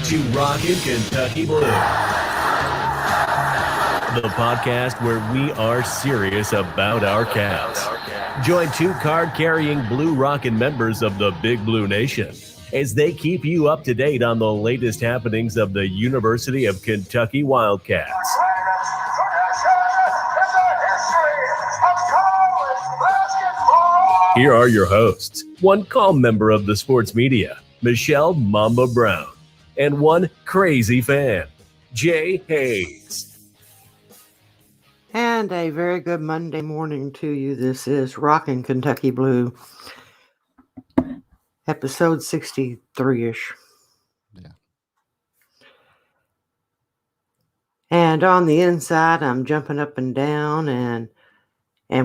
to Rockin' Kentucky Blue, the podcast where we are serious about our Cats. Join two card-carrying Blue Rockin' members of the Big Blue Nation as they keep you up to date on the latest happenings of the University of Kentucky Wildcats. Here are your hosts, one calm member of the sports media, Michelle Mamba Brown, and one crazy fan, Jay Hayes. And a very good Monday morning to you. This is Rockin' Kentucky Blue, episode 63-ish. Yeah. And on the inside, I'm jumping up and down and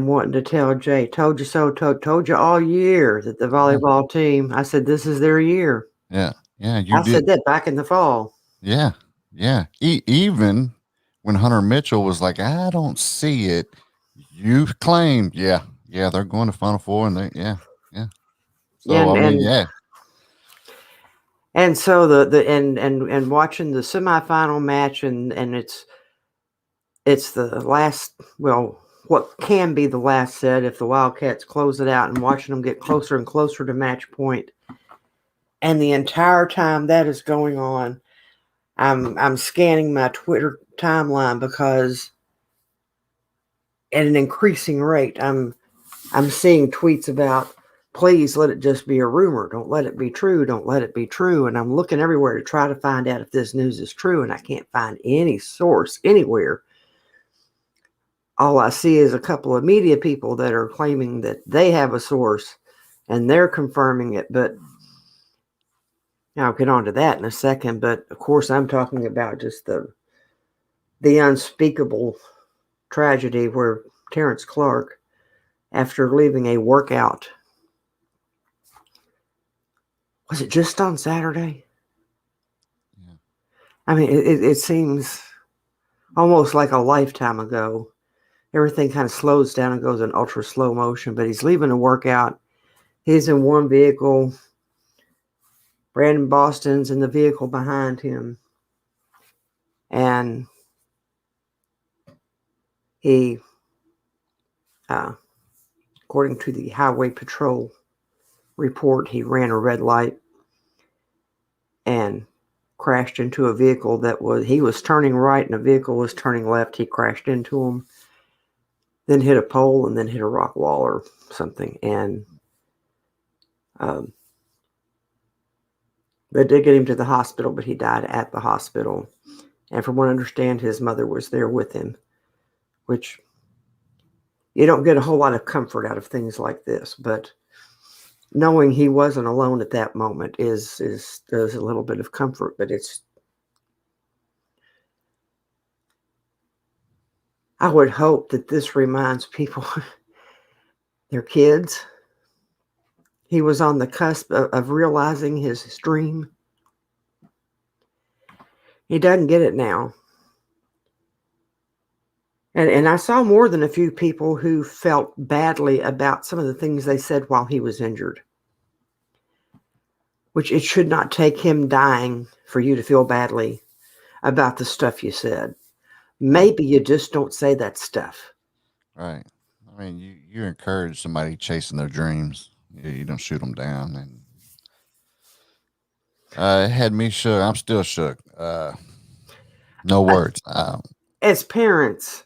wanting to tell Jay, told you so, told you all year that the volleyball team, I said, this is their year. Yeah. I said that back in the fall. Yeah. Even when Hunter Mitchell was like, I don't see it, you claimed, they're going to Final Four, and they. So And so the watching the semifinal match, and it's the last, well, what can be the last set if the Wildcats close it out, and watching them get closer and closer to match point. And the entire time that is going on, I'm scanning my Twitter timeline because at an increasing rate, I'm seeing tweets about, please let it just be a rumor. Don't let it be true. Don't let it be true. And I'm looking everywhere to try to find out if this news is true, and I can't find any source anywhere. All I see is a couple of media people that are claiming that they have a source and they're confirming it. But I'll get on to that in a second. But of course, I'm talking about just the unspeakable tragedy where Terrence Clarke, after leaving a workout, was it just on Saturday? Yeah. I mean, it seems almost like a lifetime ago. Everything kind of slows down and goes in ultra slow motion, but he's leaving a workout. He's in one vehicle. Brandon Boston's in the vehicle behind him. And he, according to the Highway Patrol report, he ran a red light and crashed into a vehicle he was turning right and a vehicle was turning left. He crashed into him, then hit a pole, and then hit a rock wall or something. And they did get him to the hospital, but he died at the hospital. And from what I understand, his mother was there with him, which you don't get a whole lot of comfort out of things like this. But knowing he wasn't alone at that moment does a little bit of comfort. But I would hope that this reminds people, their kids, he was on the cusp of realizing his dream. He doesn't get it now. And I saw more than a few people who felt badly about some of the things they said while he was injured. Which it should not take him dying for you to feel badly about the stuff you said. Maybe you just don't say that stuff. Right. I mean, you encourage somebody chasing their dreams. You don't shoot them down. And it had me shook. I'm still shook. No words. As parents,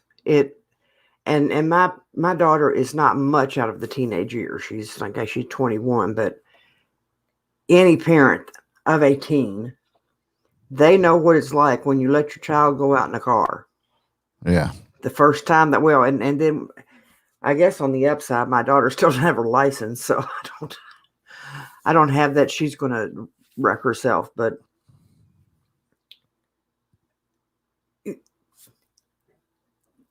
and my daughter is not much out of the teenage years. She's 21, but any parent of a teen, they know what it's like when you let your child go out in a car. Yeah. The first time that, and then I guess on the upside, my daughter still doesn't have her license, so I don't have that. She's going to wreck herself, but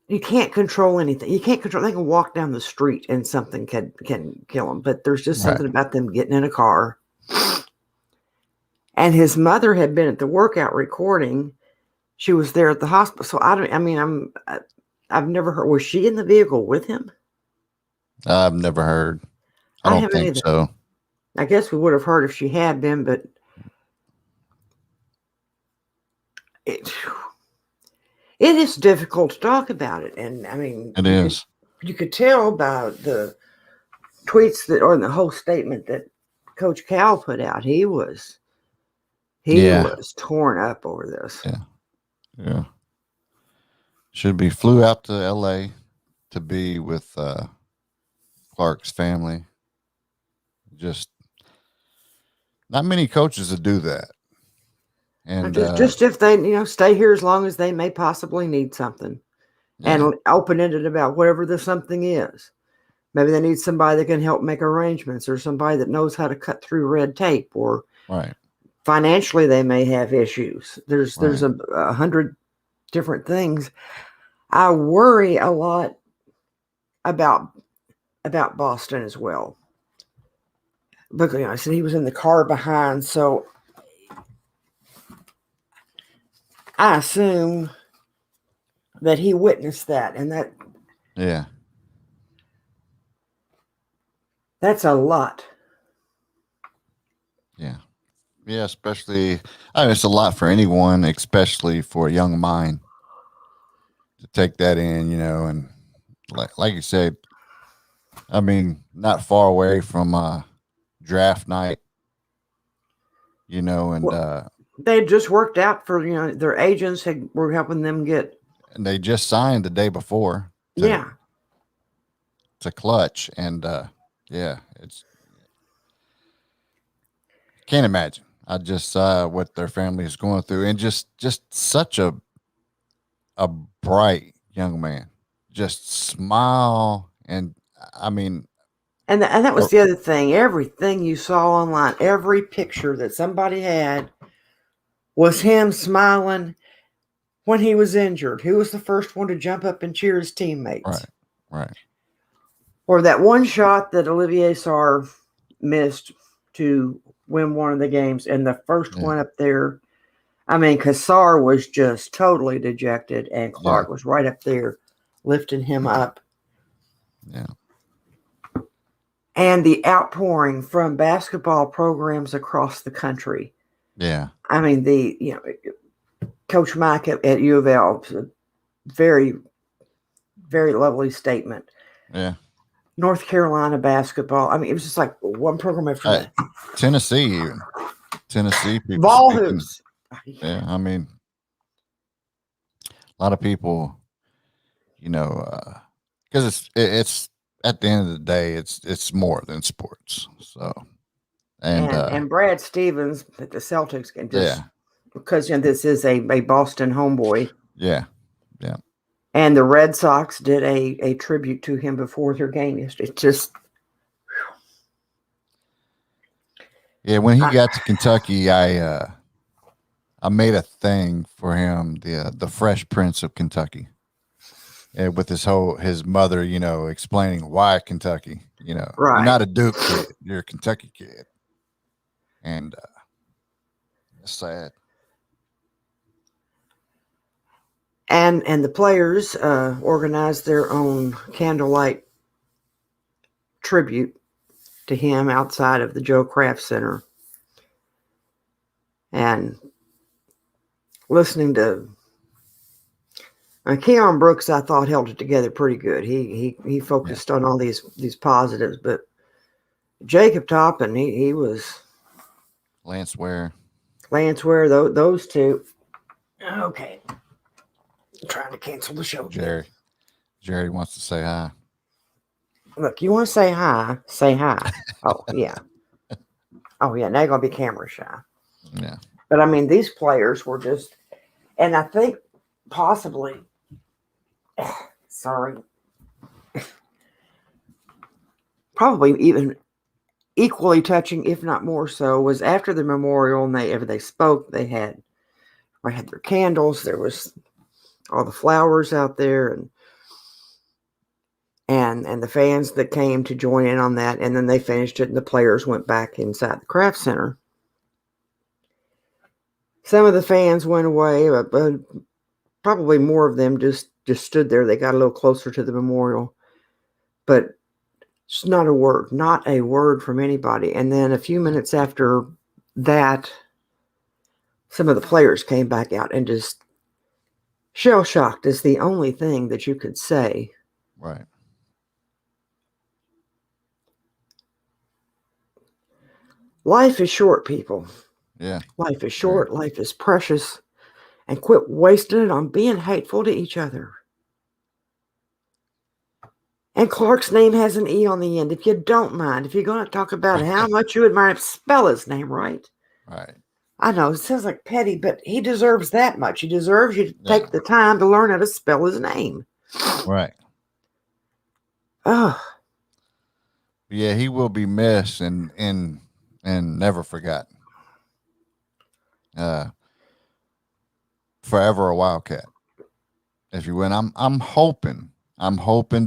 you can't control anything. You can't control. They can walk down the street and something can kill them, but there's just something about them getting in a car. And his mother had been at the workout recording. She was there at the hospital. So I've never heard. Was she in the vehicle with him? I've never heard. I don't think so. I guess we would have heard if she had been, but it is difficult to talk about it. And I mean, It is. You could tell by the tweets or the whole statement that Coach Cal put out. He was torn up over this. Yeah. Yeah. Should be flew out to LA to be with Clarke's family. Just not many coaches that do that. And just if they, stay here as long as they may possibly need something, and open-ended about whatever the something is. Maybe they need somebody that can help make arrangements, or somebody that knows how to cut through red tape, or financially they may have issues. There's 100 different things. I worry a lot about Boston as well. Because I said he was in the car behind, so I assume that he witnessed that, and that's a lot. Yeah, especially it's a lot for anyone, especially for a young mind to take that in, and like you said, I mean, not far away from draft night, and they had just worked out for, their agents were helping them get. And they just signed the day before. It's a clutch. And it's, can't imagine. I just saw what their family is going through, and just such a bright young man, just smile. And I mean, and that was the other thing. Everything you saw online, every picture that somebody had was him smiling when he was injured. Who was the first one to jump up and cheer his teammates? Right. Or that one shot that Olivier Sarr missed to win one of the games, and the first one up there. I mean, because Sarr was just totally dejected, and Clarke was right up there lifting him up. Yeah. And the outpouring from basketball programs across the country. Yeah. I mean, Coach Mike at U of L, very, very lovely statement. Yeah. North Carolina basketball. I mean, it was just like one program after that. Tennessee, even. Tennessee people. Ball hoops. Yeah, I mean, a lot of people, because it's at the end of the day, it's more than sports. So, and Brad Stevens at the Celtics can because this is a Boston homeboy. Yeah. And the Red Sox did a tribute to him before their game yesterday. It's just. Yeah, when he got to Kentucky, I made a thing for him, the Fresh Prince of Kentucky, and with his mother, explaining why Kentucky. You're not a Duke kid, you're a Kentucky kid, and it's sad. And the players organized their own candlelight tribute to him outside of the Joe Kraft Center. And listening to Keon Brooks, I thought held it together pretty good. He focused on all these positives, but Jacob Toppin, he was Lance Ware, those two. Okay. Trying to cancel the show. Jerry wants to say hi. Look, you want to say hi? Say hi. Oh yeah. Now you're gonna be camera shy. Yeah. But I mean, these players were just, and I think possibly, probably even equally touching, if not more so, was after the memorial, and they spoke. They had their candles. There was all the flowers out there, and the fans that came to join in on that, and then they finished it, and the players went back inside the Kraft Center. Some of the fans went away, but probably more of them just stood there. They got a little closer to the memorial, but just not a word from anybody. And then a few minutes after that, some of the players came back out and just shell-shocked is the only thing that you could say. Right. Life is short, people. Yeah. Life is short. Right. Life is precious. And quit wasting it on being hateful to each other. And Clarke's name has an E on the end. If you don't mind, if you're going to talk about how much you admire him, spell his name right. Right. I know it sounds like petty, but he deserves that much. He deserves you to take the time to learn how to spell his name. Right. Oh. Yeah, he will be missed and never forgotten. Forever a Wildcat, if you will. I'm hoping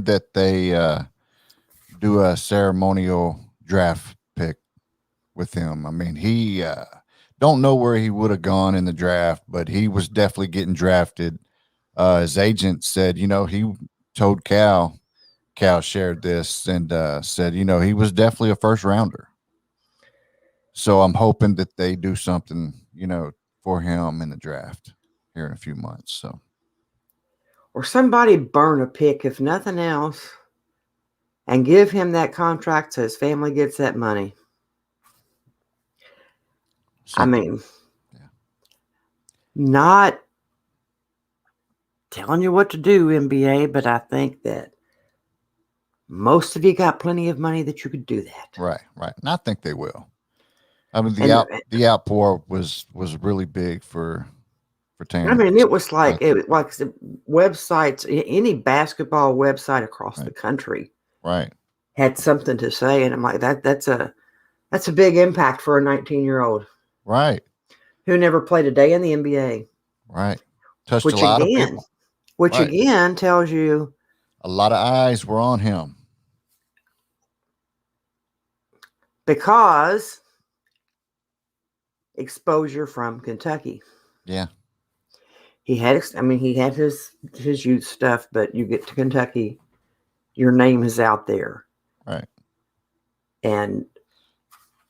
that they do a ceremonial draft pick with him. I mean, he don't know where he would have gone in the draft, but he was definitely getting drafted. His agent said, he told Cal shared this and said, he was definitely a first rounder. So I'm hoping that they do something, for him in the draft here in a few months. So, or somebody burn a pick, if nothing else, and give him that contract so his family gets that money. Something. I mean, not telling you what to do, NBA, but I think that most of you got plenty of money that you could do that. Right. And I think they will. I mean, the outpour was really big for Terrence. I mean, it was like the websites, any basketball website across the country, right, had something to say, and I'm like, that's a big impact for a 19-year-old, right, who never played a day in the NBA, right, touched a lot of people, which again tells you a lot of eyes were on him because exposure from Kentucky. Yeah. He had his youth stuff, but you get to Kentucky, your name is out there. Right. And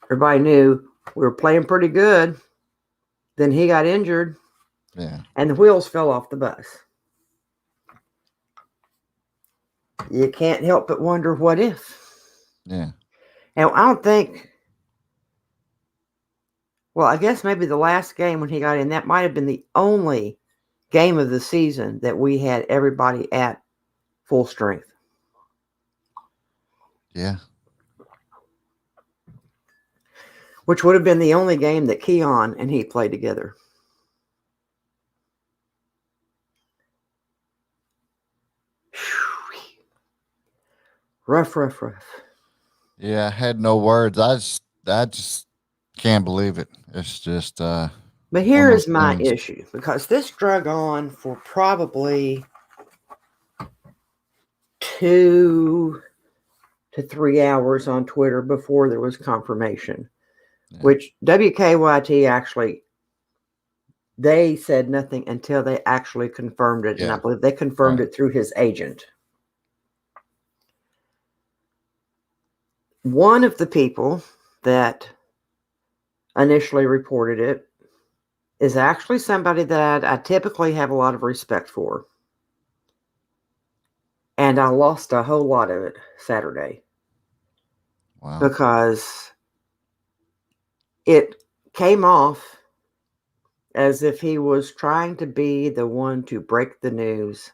everybody knew we were playing pretty good. Then he got injured. Yeah. And the wheels fell off the bus. You can't help but wonder what if. Yeah. And I don't think, well, I guess maybe the last game when he got in, that might have been the only game of the season that we had everybody at full strength. Yeah. Which would have been the only game that Keon and he played together. Rough. Yeah, I had no words. I just can't believe it. It's just but here is my issue, because this drug on for probably 2 to 3 hours on Twitter before there was confirmation. Yeah. Which WKYT actually, they said nothing until they actually confirmed it. Yeah. And I believe they confirmed it through his agent. One of the people that initially reported it is actually somebody that I typically have a lot of respect for. And I lost a whole lot of it Saturday. Wow. Because it came off as if he was trying to be the one to break the news.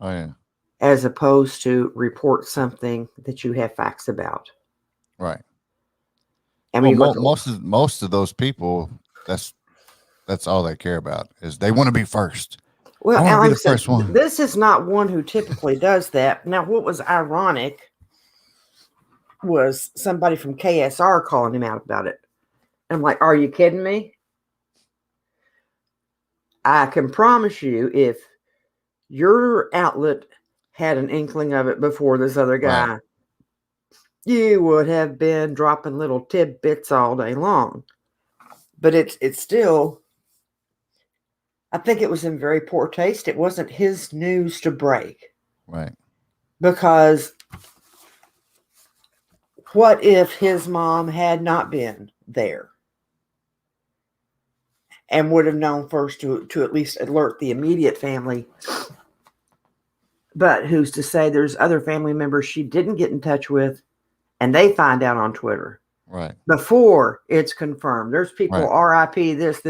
Oh, yeah. As opposed to report something that you have facts about. Right. I mean, most of those people, that's all they care about, is they want to be first. Well, I want to be the first one. This is not one who typically does that. Now, what was ironic was somebody from KSR calling him out about it. I'm like, are you kidding me? I can promise you, if your outlet had an inkling of it before this other guy, you would have been dropping little tidbits all day long. But it's still, I think it was in very poor taste. It wasn't his news to break. Right. Because what if his mom had not been there? and would have known first to at least alert the immediate family. But who's to say there's other family members she didn't get in touch with, and they find out on Twitter Right. before it's confirmed. There's people RIP this.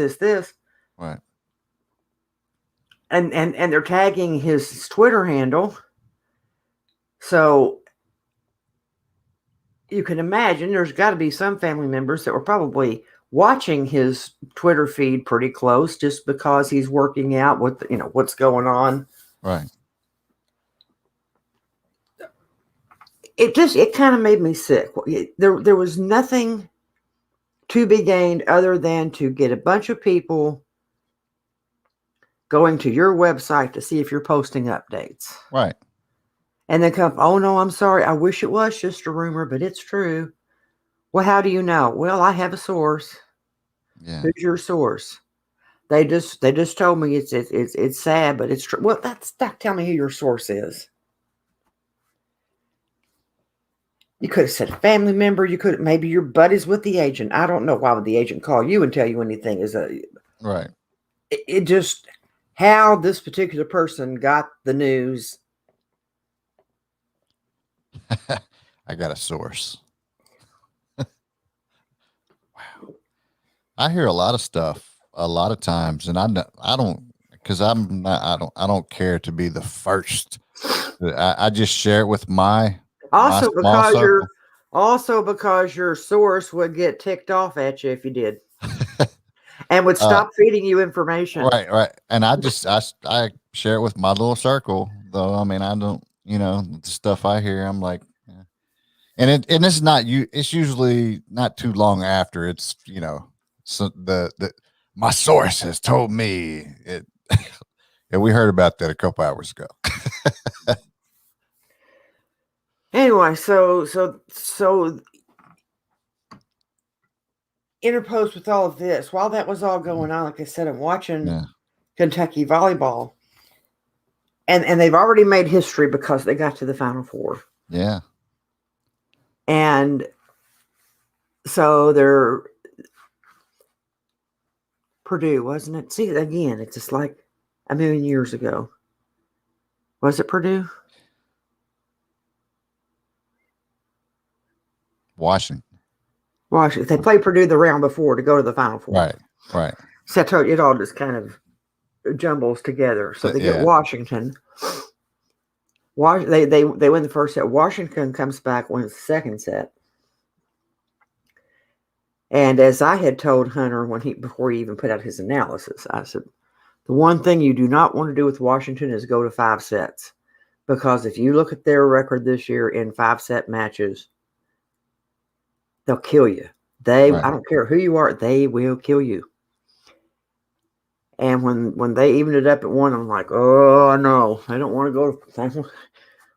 Right. And they're tagging his Twitter handle. So you can imagine there's got to be some family members that were probably watching his Twitter feed pretty close just because he's working out with, what's going on. Right. It kind of made me sick. There was nothing to be gained other than to get a bunch of people going to your website to see if you're posting updates. Right. And then come, oh no, I'm sorry. I wish it was just a rumor, but it's true. Well, how do you know? Well, I have a source. Yeah. Who's your source? They just told me it's sad, but it's true. Well, tell me who your source is. You could have said a family member. You could maybe your buddies with the agent. I don't know. Why would the agent call you and tell you anything? Right. It just how this particular person got the news. I got a source. Wow. I hear a lot of stuff a lot of times, and I don't because I don't care to be the first. I just share it with my because your source would get ticked off at you if you did. And would stop feeding you information. Right. And I share it with my little circle, though. I mean, I don't, the stuff I hear, I'm like, yeah. And it's not you. It's usually not too long after it's, so my source has told me it. Yeah, we heard about that a couple hours ago. Anyway, so interposed with all of this, while that was all going on, like I said, I'm watching Kentucky volleyball, and they've already made history because they got to the Final Four. Yeah. And so they're Purdue, wasn't it? See, again, it's just like a million years ago. Was it Purdue? Washington. They played Purdue the round before to go to the Final Four. Right. So I told you, it all just kind of jumbles together. So they get Washington. They win the first set. Washington comes back, wins the second set. And as I had told Hunter before he even put out his analysis, I said, the one thing you do not want to do with Washington is go to 5 sets. Because if you look at their record this year in 5-set matches, they'll kill you. I don't care who you are, they will kill you. And when they evened it up at 1, I'm like, oh no, I don't want to go to.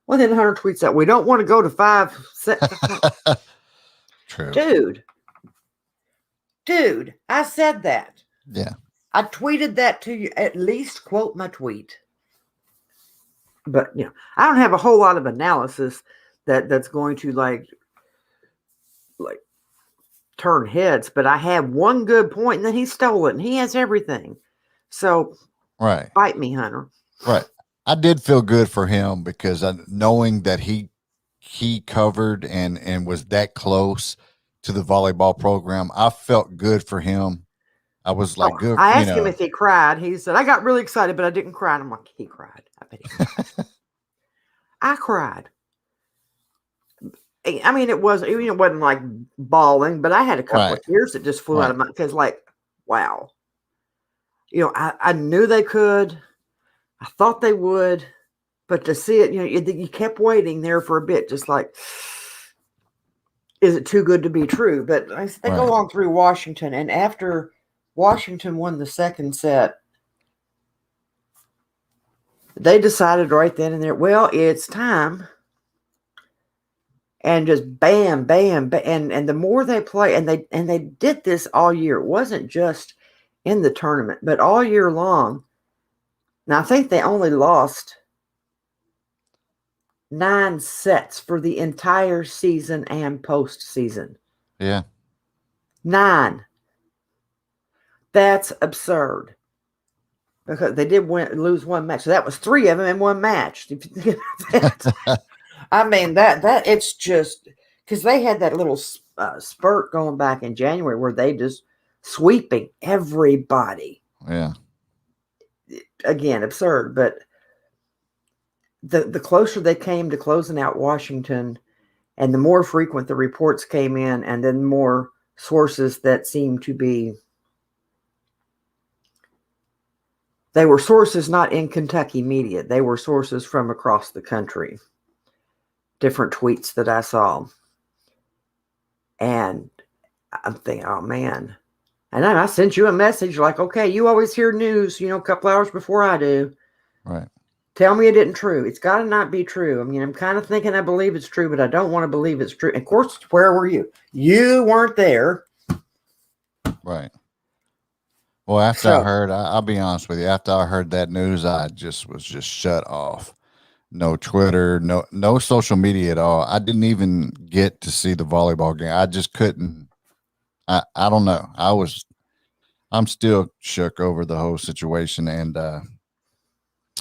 Well, then Hunter tweets out, we don't want to go to 5 sets. True. Dude, I said that. Yeah. I tweeted that to you. At least quote my tweet. But I don't have a whole lot of analysis that's going to like turn heads, but I had one good point, and then he stole it, and he has everything. So, fight me, Hunter. Right. I did feel good for him because knowing that he covered and was that close to the volleyball program, I felt good for him. I was like, good. I asked him if he cried. He said, I got really excited, but I didn't cry. And I'm like, he cried. I bet he cried. I cried. I mean, it wasn't like bawling, but I had a couple of tears that just flew out of my, because wow. I knew they could. I thought they would, but to see it, you kept waiting there for a bit, just like, is it too good to be true? But they go on through Washington, and after Washington won the second set, they decided right then and there, well, it's time. And just bam, bam, bam. And the more they play, and they did this all year. It wasn't just in the tournament, but all year long. Now, I think they only lost 9 sets for the entire season and postseason. Yeah. 9. That's absurd. Because they did lose one match. So that was 3 of them in one match. I mean, that it's just because they had that little spurt going back in January where they just sweeping everybody. Yeah. Again, absurd. But the closer they came to closing out Washington, and the more frequent the reports came in, and then more sources that seemed to be, they were sources not in Kentucky media. They were sources from across the country. Different tweets that I saw. And I'm thinking, oh man. And then I sent you a message like, okay, you always hear news, a couple hours before I do. Right. Tell me it isn't true. It's got to not be true. I mean, I'm kind of thinking I believe it's true, but I don't want to believe it's true. And of course, where were you? You weren't there. Right. Well, after I heard, I'll be honest with you, after I heard that news, I was just shut off. No Twitter, no social media at all. I didn't even get to see the volleyball game. I just couldn't. I don't know. I'm still shook over the whole situation. And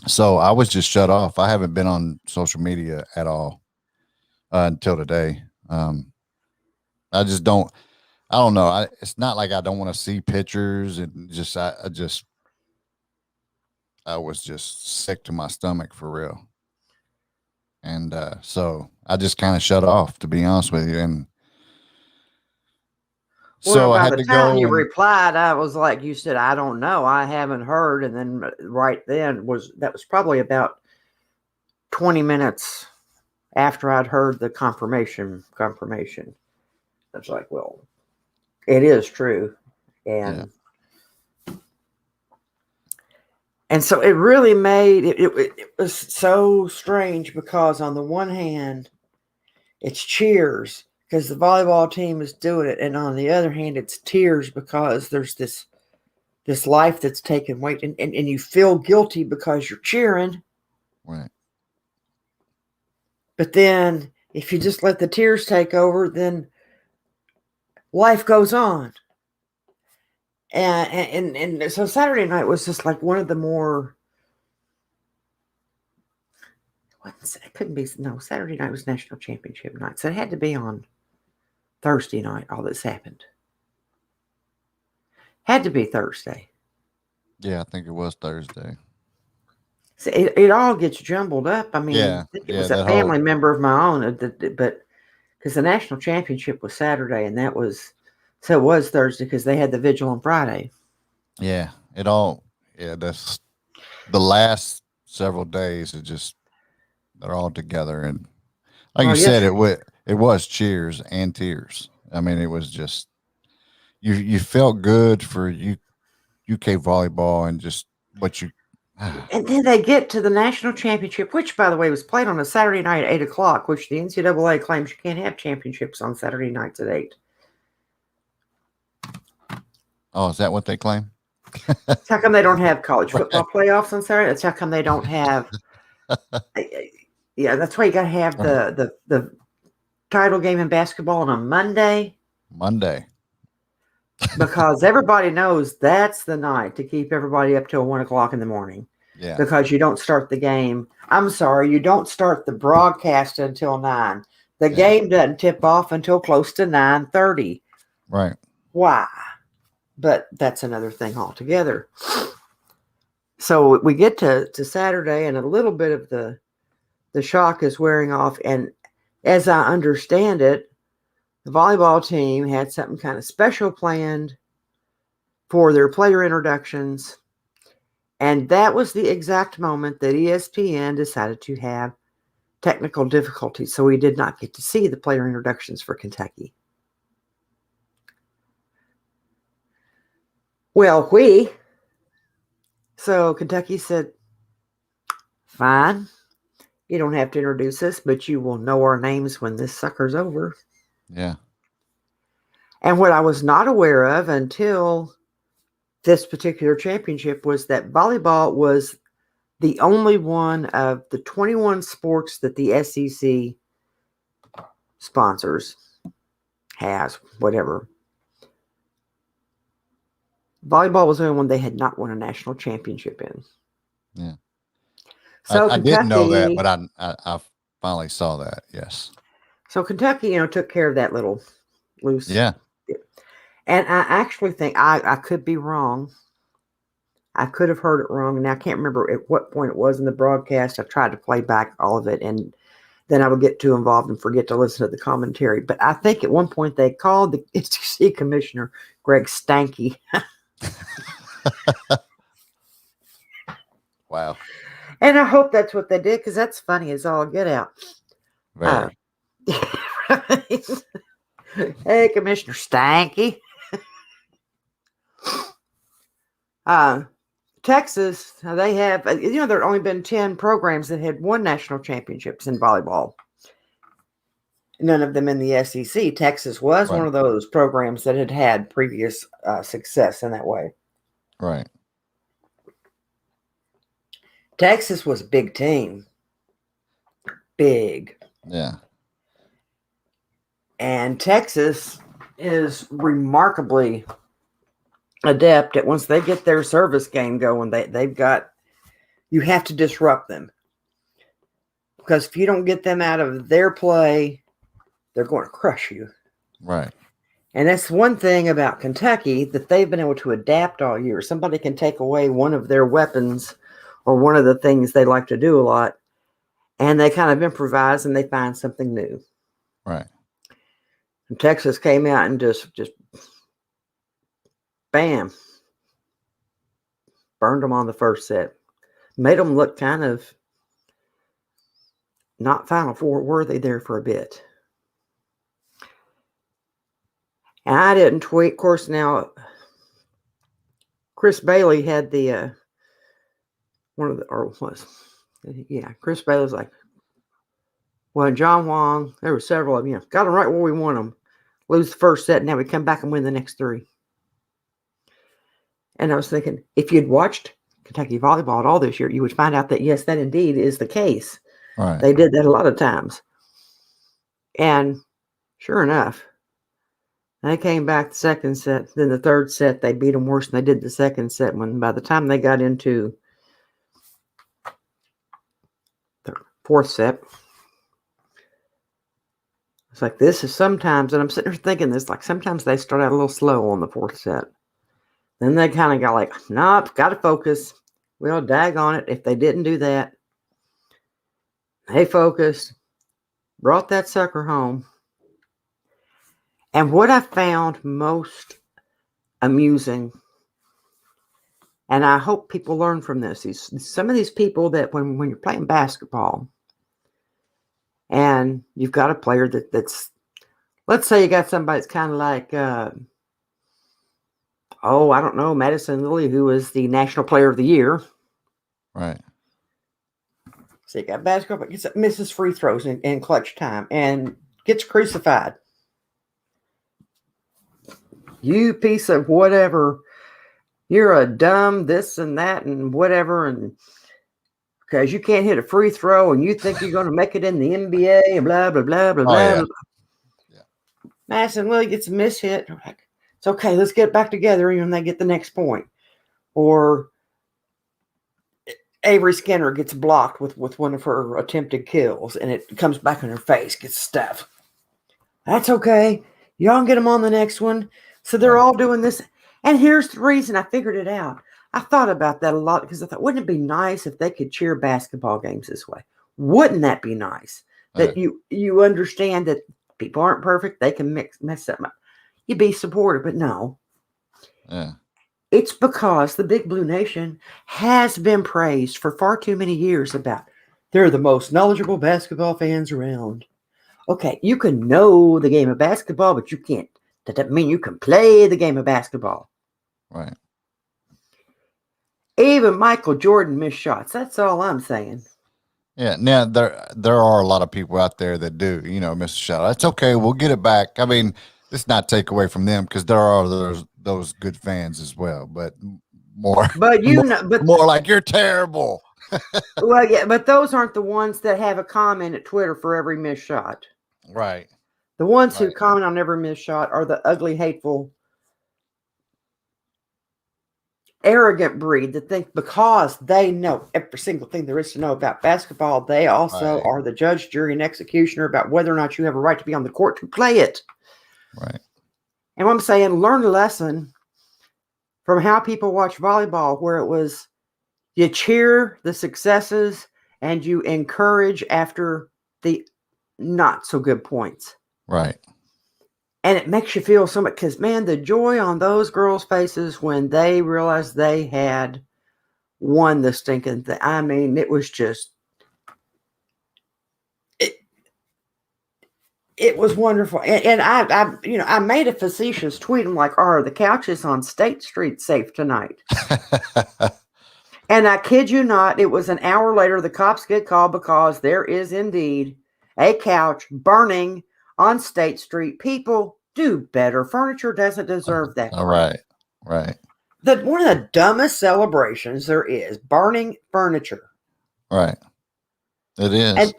so I was just shut off. I haven't been on social media at all until today. I just don't. I don't know. It's not like I don't want to see pictures and just I was just sick to my stomach for real. And so I just kind of shut off, to be honest with you. And so I had to go. By the time you replied, I was like, you said, I don't know. I haven't heard. And then right then that was probably about 20 minutes after I'd heard the confirmation. I was like, well, it is true. And so it really made it was so strange because on the one hand, it's cheers because the volleyball team is doing it. And on the other hand, it's tears because there's this life that's taken weight and you feel guilty because you're cheering. Right. But then if you just let the tears take over, then life goes on. And so Saturday night was just like one of the more, it couldn't be, no, Saturday night was national championship night. So it had to be on Thursday night, all this happened. Had to be Thursday. Yeah, I think it was Thursday. So it all gets jumbled up. I mean, I think it was a family member of my own, but because the national championship was Saturday and it was Thursday because they had the vigil on Friday. Yeah, that's the last several days. They're all together. And like you said, it was cheers and tears. I mean, it was just, you felt good for UK volleyball and just what you. And then they get to the national championship, which, by the way, was played on a Saturday night at 8:00, which the NCAA claims you can't have championships on Saturday nights at 8. Oh, is that what they claim? That's how come they don't have college football playoffs on Saturday. That's how come they don't have. Yeah, that's why you got to have the title game in basketball on a Monday. Because everybody knows that's the night to keep everybody up till 1:00 in the morning. Yeah. Because you don't start the game. I'm sorry, you don't start the broadcast until 9. The game doesn't tip off until close to 9:30. Right. Why? But that's another thing altogether. So we get to Saturday, and a little bit of the shock is wearing off. And as I understand it, the volleyball team had something kind of special planned for their player introductions. And that was the exact moment that ESPN decided to have technical difficulties. So we did not get to see the player introductions for Kentucky. Well, so Kentucky said, fine, you don't have to introduce us, but you will know our names when this sucker's over. Yeah. And what I was not aware of until this particular championship was that volleyball was the only one of the 21 sports that the SEC sponsors has, whatever, Volleyball was the only one they had not won a national championship in. Yeah. So I didn't know that, Kentucky, but I finally saw that. Yes. so Kentucky, took care of that little loose. Yeah. And I actually think I could be wrong. I could have heard it wrong, and I can't remember at what point it was in the broadcast. I tried to play back all of it, and then I would get too involved and forget to listen to the commentary. But I think at one point they called the SEC commissioner Greg Stanky. Wow. And I hope that's what they did, because that's funny as all get out. Very. Hey, Commissioner Stanky. Texas, they have, there have only been 10 programs that had won national championships in volleyball. None of them in the SEC. Texas was one of those programs that had previous success in that way. Right. Texas was a big team. Big. Yeah. And Texas is remarkably adept at once they get their service game going, you have to disrupt them. Because if you don't get them out of their play, they're going to crush you. Right. And that's one thing about Kentucky that they've been able to adapt all year. Somebody can take away one of their weapons or one of the things they like to do a lot, and they kind of improvise and they find something new. Right. And Texas came out and just bam, burned them on the first set. Made them look kind of not Final Four worthy there for a bit. And I didn't tweet. Of course, now Chris Bailey had the Chris Bailey's like, well, John Wong, there were several of them, got them right where we want them. Lose the first set, now we come back and win the next three. And I was thinking, if you'd watched Kentucky volleyball at all this year, you would find out that, yes, that indeed is the case. Right. They did that a lot of times. And sure enough, they came back the second set. Then the third set, they beat them worse than they did the second set. When by the time they got into the fourth set, it's like this is sometimes, and I'm sitting there thinking this, like sometimes they start out a little slow on the fourth set. Then they kind of got like, nope, got to focus. Well, dag on it. If they didn't do that, they focused, brought that sucker home. And what I found most amusing, and I hope people learn from this, is some of these people that when you're playing basketball and you've got a player that's, let's say you got somebody that's kind of like, I don't know, Madison Lilly, who is the National Player of the Year. Right. So you got basketball, but misses free throws in clutch time and gets crucified. You piece of whatever. You're a dumb this and that and whatever, and because you can't hit a free throw and you think you're going to make it in the NBA and blah, blah, blah, blah, blah. Yeah. Madison Lilly gets a miss hit. Like, it's okay, let's get back together and they get the next point. Or Avery Skinner gets blocked with one of her attempted kills and it comes back in her face, gets stuffed. That's okay. Y'all can get them on the next one. So they're all doing this. And here's the reason I figured it out. I thought about that a lot because I thought, wouldn't it be nice if they could cheer basketball games this way? Wouldn't that be nice? That you understand that people aren't perfect. They can mess something up. You be supportive, but no. Yeah. It's because the Big Blue Nation has been praised for far too many years about they're the most knowledgeable basketball fans around. Okay, you can know the game of basketball, but you can't. That doesn't mean you can play the game of basketball. Right. Even Michael Jordan missed shots. That's all I'm saying. Yeah. Now there are a lot of people out there that do, miss a shot. That's okay. We'll get it back. I mean, let's not take away from them because there are those good fans as well, but more like you're terrible. Well, yeah, but those aren't the ones that have a comment at Twitter for every missed shot. Right. The ones who comment on every missed shot are the ugly, hateful arrogant breed that think because they know every single thing there is to know about basketball, they also Right. are the judge, jury, and executioner about whether or not you have a right to be on the court to play it. Right. And what I'm saying, learn a lesson from how people watch volleyball, where it was you cheer the successes and you encourage after the not so good points. Right. And it makes you feel so much, because, man, the joy on those girls' faces when they realized they had won the stinking thing. I mean, it was just, it was wonderful. And I made a facetious tweet. I'm like, are the couches on State Street safe tonight? And I kid you not, it was an hour later, the cops get called because there is indeed a couch burning on State Street. People, do better. Furniture doesn't deserve that. All right. Right. One of the dumbest celebrations there is, burning furniture. Right. It is.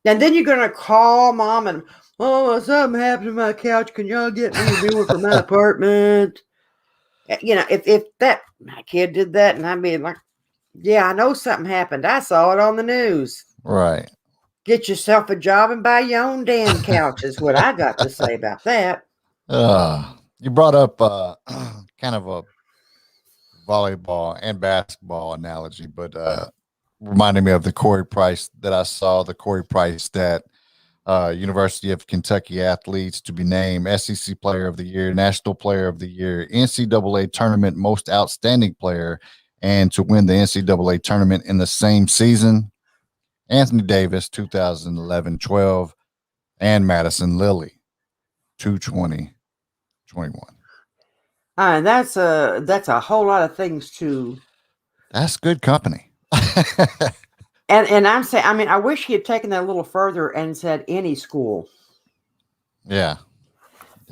And then you're going to call mom and, oh, something happened to my couch. Can y'all get me a new one for my apartment? You know, if that my kid did that, and I'd be like, yeah, I know something happened. I saw it on the news. Right. Get yourself a job and buy your own damn couch is what I got to say about that. You brought up kind of a volleyball and basketball analogy, but reminded me of the Corey Price that I saw, the Corey Price that University of Kentucky athletes to be named SEC Player of the Year, National Player of the Year, NCAA Tournament Most Outstanding Player, and to win the NCAA Tournament in the same season. Anthony Davis, 2011-12, and Madison Lilly, 220-21. And that's a whole lot of things too. That's good company. And I'm saying, I mean, I wish he had taken that a little further and said any school. Yeah.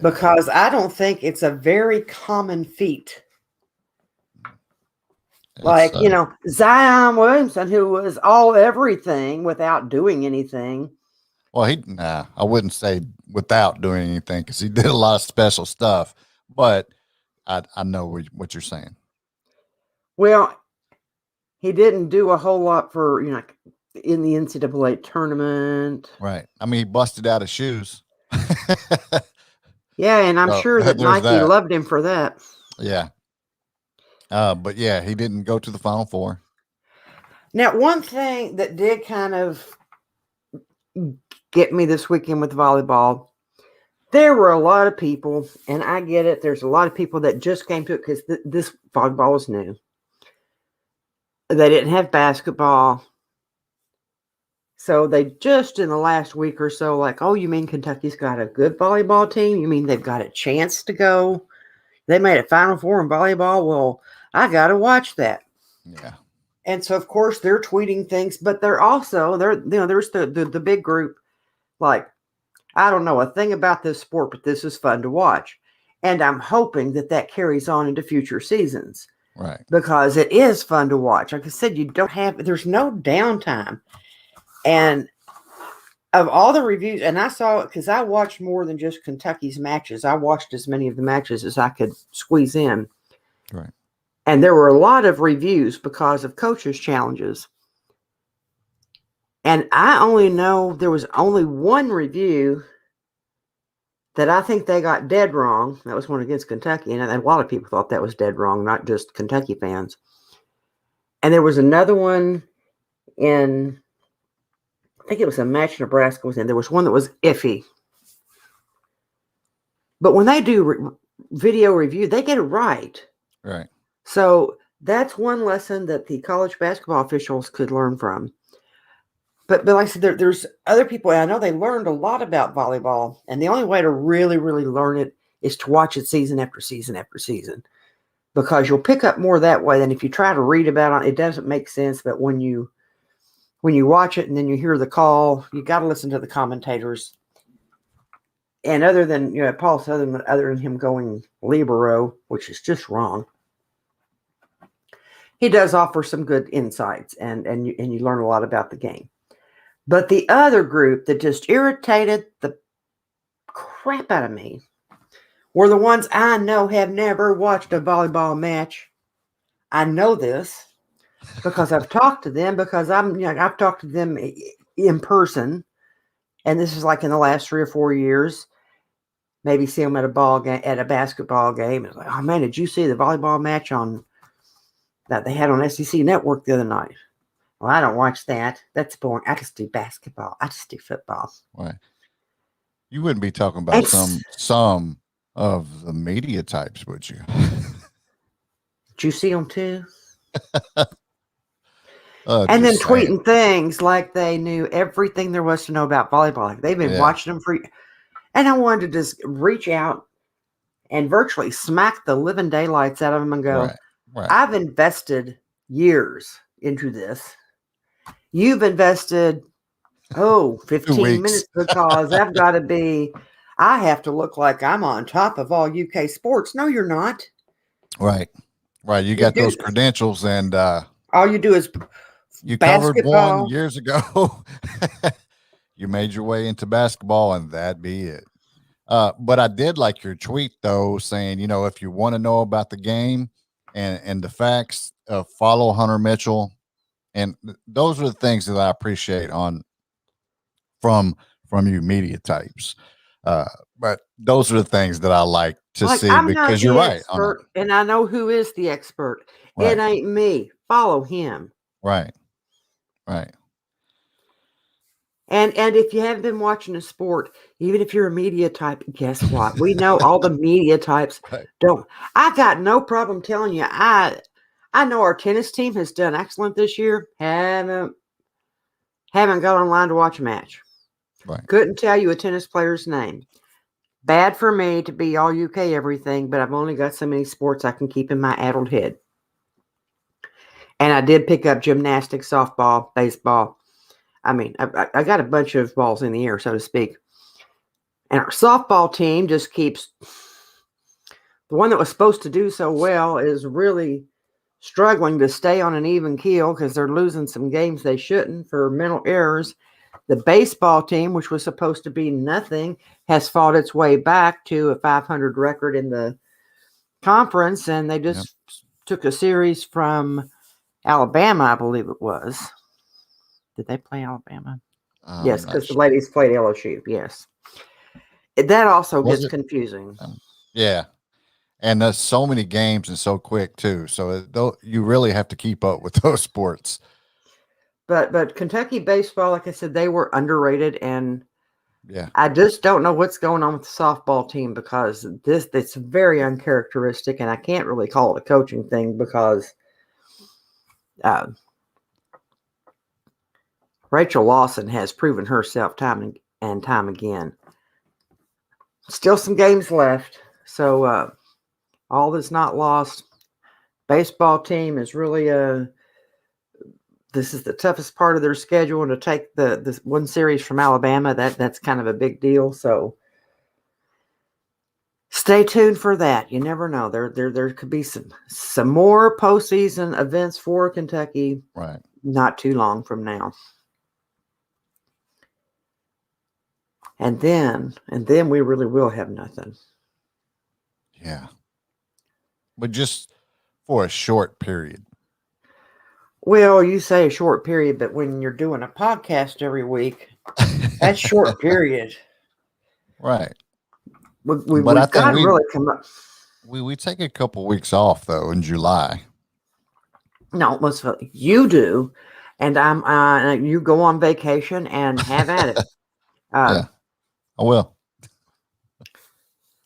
Because I don't think it's a very common feat. Like, Zion Williamson, who was all everything without doing anything. Well, I wouldn't say without doing anything, because he did a lot of special stuff, but I know what you're saying. Well, he didn't do a whole lot for, in the NCAA tournament. Right. I mean, he busted out his shoes. Yeah, and I'm sure that Nike loved him for that. Yeah. But yeah, he didn't go to the Final Four. Now, one thing that did kind of get me this weekend with volleyball, there were a lot of people, and I get it, there's a lot of people that just came to it because this volleyball is new. They didn't have basketball. So they just in the last week or so, like, oh, you mean Kentucky's got a good volleyball team? You mean they've got a chance to go? They made a Final Four in volleyball? Well, I got to watch that. Yeah. And so, of course, they're tweeting things, but there's the big group, like, I don't know a thing about this sport, but this is fun to watch. And I'm hoping that carries on into future seasons. Right. Because it is fun to watch. Like I said, there's no downtime. And of all the reviews, and I saw it because I watched more than just Kentucky's matches. I watched as many of the matches as I could squeeze in. Right. And there were a lot of reviews because of coaches' challenges. And I only know there was only one review that I think they got dead wrong. That was one against Kentucky. And a lot of people thought that was dead wrong, not just Kentucky fans. And there was another one I think it was a match Nebraska was in. There was one that was iffy. But when they do video review, they get it right. Right. So that's one lesson that the college basketball officials could learn from. But like I said, there's other people, and I know they learned a lot about volleyball, and the only way to really, really learn it is to watch it season after season after season, because you'll pick up more that way than if you try to read about it. It doesn't make sense, but when you watch it and then you hear the call, you got to listen to the commentators. And other than Paul Southern, other than him going libero, which is just wrong, he does offer some good insights, and you learn a lot about the game. But the other group that just irritated the crap out of me were the ones I know have never watched a volleyball match. I know this because I've talked to them because I've talked to them in person, and this is like in the last 3 or 4 years. Maybe see them at a ball game, at a basketball game. It's like, oh man, did you see the volleyball match that they had on SEC Network the other night? Well, I don't watch that. That's boring. I just do basketball. I just do football. Right. You wouldn't be talking about some of the media types, would you? Did you see them too? And then tweeting things like they knew everything there was to know about volleyball. Like they've been watching them and I wanted to just reach out and virtually smack the living daylights out of them and go, right. I've invested years into this. You've invested, 15 minutes because I have to look like I'm on top of all UK sports. No, you're not. Right. You got those credentials and all you do is you basketball. covered one years ago. You made your way into basketball and that'd be it. But I did like your tweet though, saying, if you want to know about the game and the facts, follow Hunter Mitchell. And those are the things that I appreciate from you media types. But those are the things that I like to see because you're right. And I know who is the expert. Right. It ain't me. Follow him. Right. And if you haven't been watching a sport, even if you're a media type, guess what? We know all the media types don't. I got no problem telling you. I know our tennis team has done excellent this year. Haven't got online to watch a match. Right. Couldn't tell you a tennis player's name. Bad for me to be all UK everything, but I've only got so many sports I can keep in my addled head. And I did pick up gymnastics, softball, baseball. I mean, I got a bunch of balls in the air, so to speak. And our softball team just keeps... The one that was supposed to do so well is really struggling to stay on an even keel because they're losing some games they shouldn't for mental errors. The baseball team, which was supposed to be nothing, has fought its way back to a 500 record in the conference, and they just took a series from Alabama, I believe it was. Did they play Alabama? Yes, because the ladies played LSU. Yes. That also gets confusing. Yeah. And there's so many games and so quick too. So you really have to keep up with those sports. But Kentucky baseball, like I said, they were underrated, and I just don't know what's going on with the softball team because it's very uncharacteristic, and I can't really call it a coaching thing because Rachel Lawson has proven herself time and time again. Still some games left, so all is not lost. Baseball team is really this is the toughest part of their schedule, and to take this one series from Alabama, that's kind of a big deal. So stay tuned for that. You never know. There could be some more postseason events for Kentucky. Right. Not too long from now. And then we really will have nothing. Yeah. But just for a short period. Well, you say a short period, but when you're doing a podcast every week, that's short period. Right. We've got to really come up. We take a couple weeks off though in July. No, you do, and you go on vacation and have at it. Yeah, I will.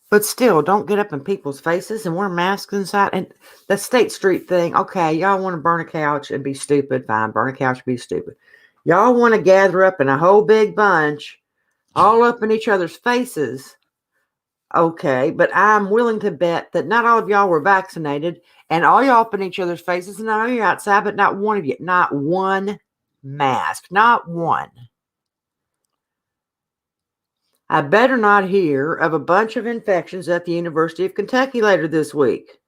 But still, don't get up in people's faces and wear masks inside. And the State Street thing, okay, y'all want to burn a couch and be stupid, fine. Burn a couch and be stupid. Y'all want to gather up in a whole big bunch, all up in each other's faces. Okay, but I'm willing to bet that not all of y'all were vaccinated, and all y'all up in each other's faces, and I know you're outside, but not one of you, not one mask, not one. I better not hear of a bunch of infections at the University of Kentucky later this week.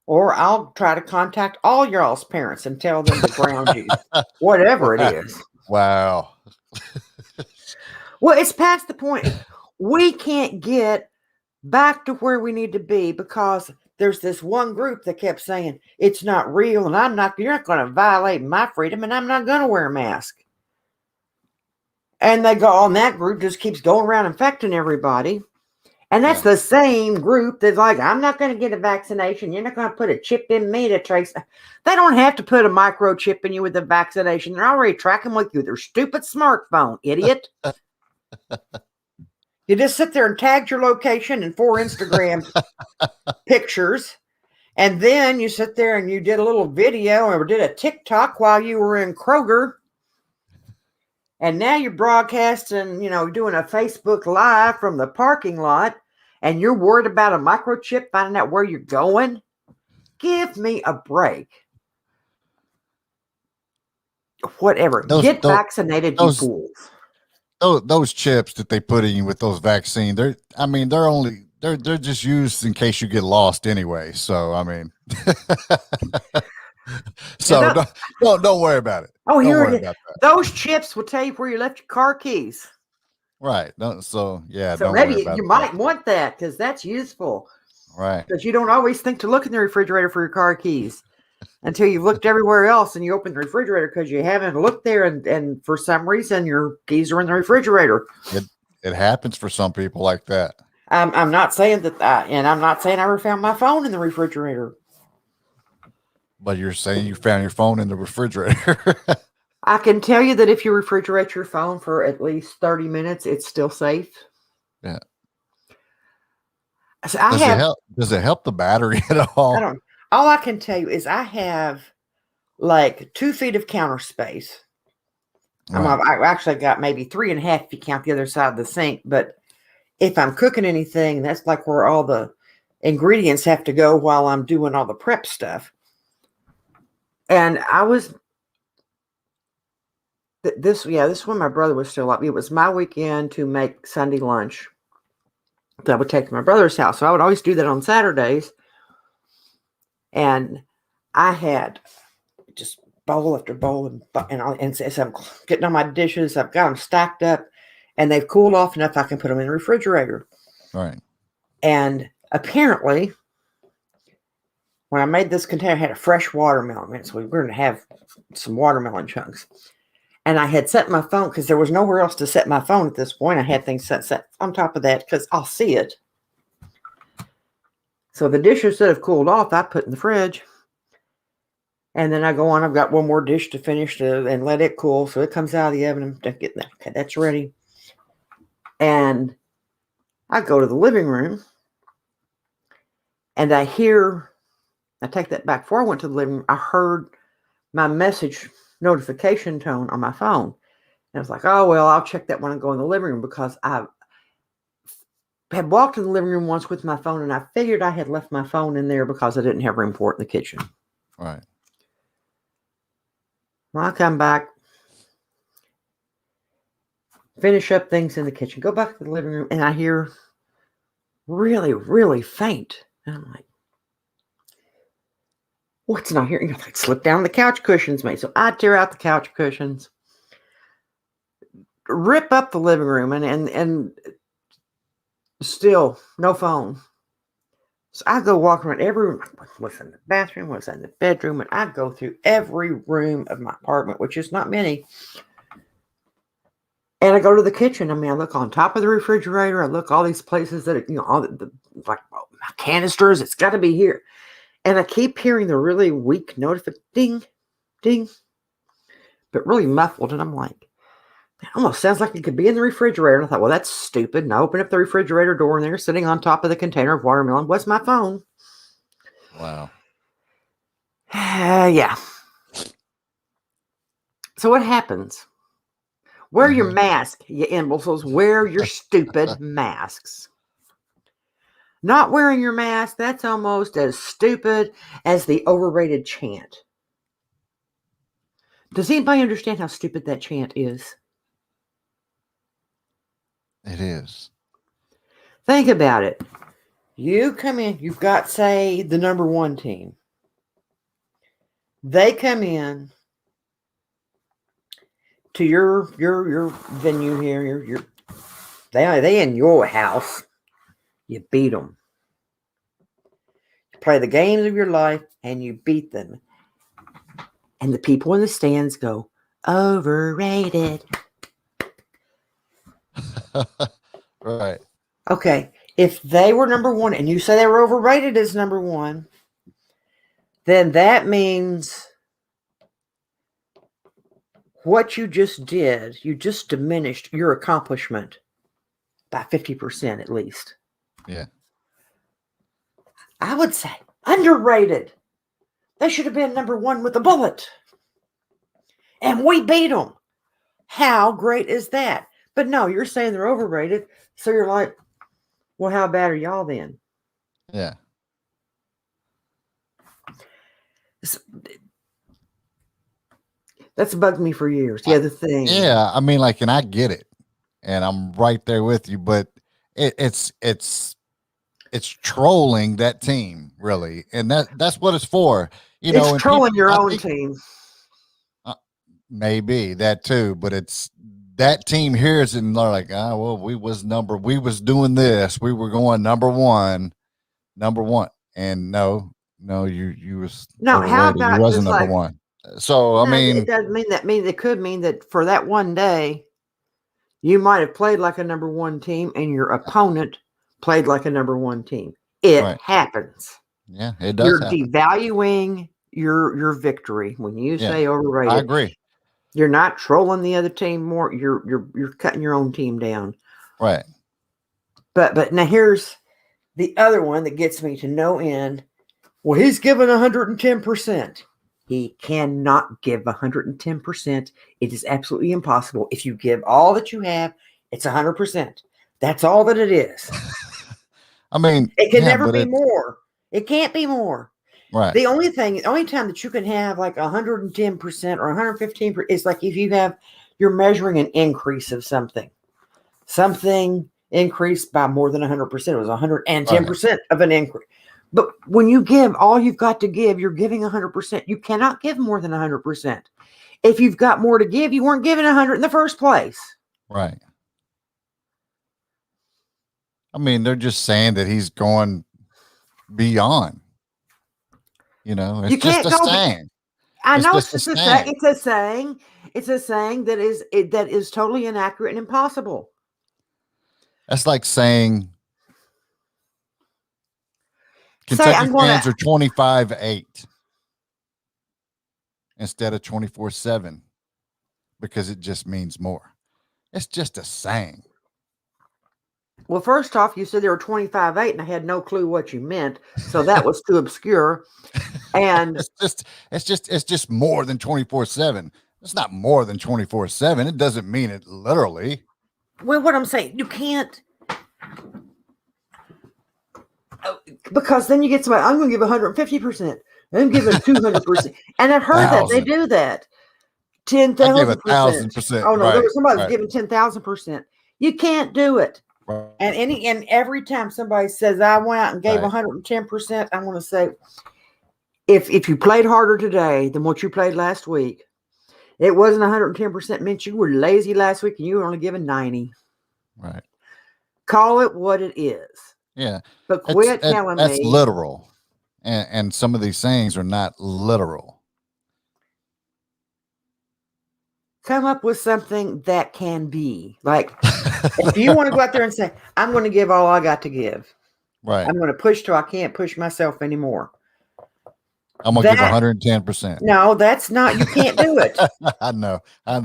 Or I'll try to contact all y'all's parents and tell them to ground you. Whatever it is. Wow. Well, it's past the point. We can't get back to where we need to be because there's this one group that kept saying, it's not real, and you're not going to violate my freedom, and I'm not going to wear a mask. And they go on, that group just keeps going around infecting everybody. And that's the same group that's like, I'm not going to get a vaccination. You're not going to put a chip in me to trace. They don't have to put a microchip in you with the vaccination. They're already tracking with you with their stupid smartphone, idiot. You just sit there and tagged your location in 4 Instagram pictures. And then you sit there and you did a little video or did a TikTok while you were in Kroger. And now you're broadcasting, doing a Facebook Live from the parking lot, and you're worried about a microchip finding out where you're going? Give me a break. Whatever. Get vaccinated, you fools. Those chips that they put in you with those vaccines, they're just used in case you get lost anyway. So, I mean, so don't worry about it. Oh, here, those chips will tell you where you left your car keys. Right. So maybe you might want that because that's useful. Right. Because you don't always think to look in the refrigerator for your car keys until you've looked everywhere else and you open the refrigerator because you haven't looked there and for some reason your keys are in the refrigerator. It happens for some people like that. I'm not saying that, and I'm not saying I ever found my phone in the refrigerator. But you're saying you found your phone in the refrigerator. I can tell you that if you refrigerate your phone for at least 30 minutes, it's still safe. Yeah. So does it help the battery at all? All I can tell you is I have like 2 feet of counter space. Right. I actually got maybe 3.5 if you count the other side of the sink. But if I'm cooking anything, that's like where all the ingredients have to go while I'm doing all the prep stuff. And this one my brother was still up. It was my weekend to make Sunday lunch that I would take to my brother's house. So I would always do that on Saturdays. And I had just bowl after bowl and so I'm getting on my dishes. I've got them stacked up and they've cooled off enough I can put them in the refrigerator. Right. And apparently when I made this container, I had a fresh watermelon. So we were going to have some watermelon chunks. And I had set my phone because there was nowhere else to set my phone at this point. I had things set on top of that because I'll see it. So the dishes that have cooled off, I put in the fridge. And then I go on. I've got one more dish to finish and let it cool. So it comes out of the oven. I'm getting that. Okay, that's ready. And I go to the living room. And I take that back. Before I went to the living room, I heard my message notification tone on my phone. And I was like, oh, well, I'll check that when I go in the living room because I had walked in the living room once with my phone and I figured I had left my phone in there because I didn't have room for it in the kitchen. Right. Well, I come back, finish up things in the kitchen, go back to the living room, and I hear really, really faint. And I'm like, what's not here? And I slip down the couch cushions, mate. So I tear out the couch cushions, rip up the living room, and still no phone. So I go walk around every room. What's in the bathroom? What's in the bedroom? And I go through every room of my apartment, which is not many. And I go to the kitchen. I mean, I look on top of the refrigerator. I look all these places that, all the like my canisters. It's got to be here. And I keep hearing the really weak notification, ding, ding, but really muffled. And I'm like, it almost sounds like it could be in the refrigerator. And I thought, well, that's stupid. And I opened up the refrigerator door and there, sitting on top of the container of watermelon, was my phone. Wow. Yeah. So what happens? Wear your mask, you imbeciles. Wear your stupid masks. Not wearing your mask, that's almost as stupid as the overrated chant. Does anybody understand how stupid that chant is? It is. Think about it. You come in, you've got, say, the number 1 team. They come in to your venue here, they in your house. You beat them. play the games of your life, and you beat them. And the people in the stands go, overrated. Right. Okay, if they were number one and you say they were overrated as number one, then that means what you just did, you just diminished your accomplishment by 50% at least. Yeah. I would say underrated. They should have been number one with a bullet. And we beat them. How great is that? But no, you're saying they're overrated. So you're like, well, how bad are y'all then? Yeah. That's bugged me for years. The other thing. Yeah. I mean, like, and I get it. And I'm right there with you, but it's trolling that team, really. And that's what it's for. You know, it's trolling your own team. Maybe that too, but it's that team hears it and they're like, well, we was doing this. We were going number one. And no, you was how about you wasn't number one. So I mean, it doesn't mean that. It could mean that for that one day, you might have played like a number one team, and your opponent played like a number one team. It happens. Yeah, it does. You're devaluing your victory when you say overrated. I agree. You're not trolling the other team more. You're cutting your own team down. Right. But now here's the other one that gets me to no end. Well, he's given 110%. He cannot give 110%. It is absolutely impossible. If you give all that you have, it's 100%. That's all that it is. I mean, it can never be more. It can't be more. Right. The only time that you can have like 110% or 115% is like if you're measuring an increase of something. Something increased by more than 100%. It was 110% of an increase. But when you give all you've got to give, you're giving 100%. You cannot give more than 100%. If you've got more to give, you weren't giving 100 in the first place. Right. I mean, they're just saying that he's going beyond. You know, it's just a saying. I know it's just a saying. It's a saying. It's a saying that is totally inaccurate and impossible. That's like saying Kentucky fans are 25-8 instead of 24-7 because it just means more. It's just a saying. Well, first off, you said they were 25-8, and I had no clue what you meant, so that was too obscure. And it's just more than 24/7. It's not more than 24/7. It doesn't mean it literally. Well, what I'm saying, you can't, because then you get somebody. I'm going to give 150%. I'm giving 200%, and I've heard that they do that. 10,000%. 1,000%. Oh no, there was somebody giving 10,000%. You can't do it. Right. And every time somebody says I went out and gave 110%, I want to say, if you played harder today than what you played last week, it wasn't 110% meant you were lazy last week and you were only given 90. Right. Call it what it is. Yeah. But quit telling me. That's literal. And some of these sayings are not literal. Come up with something that can be. Like, if you want to go out there and say, I'm going to give all I got to give. Right. I'm going to push till I can't push myself anymore. I'm going to give 110%. No, that's not. You can't do it. I know.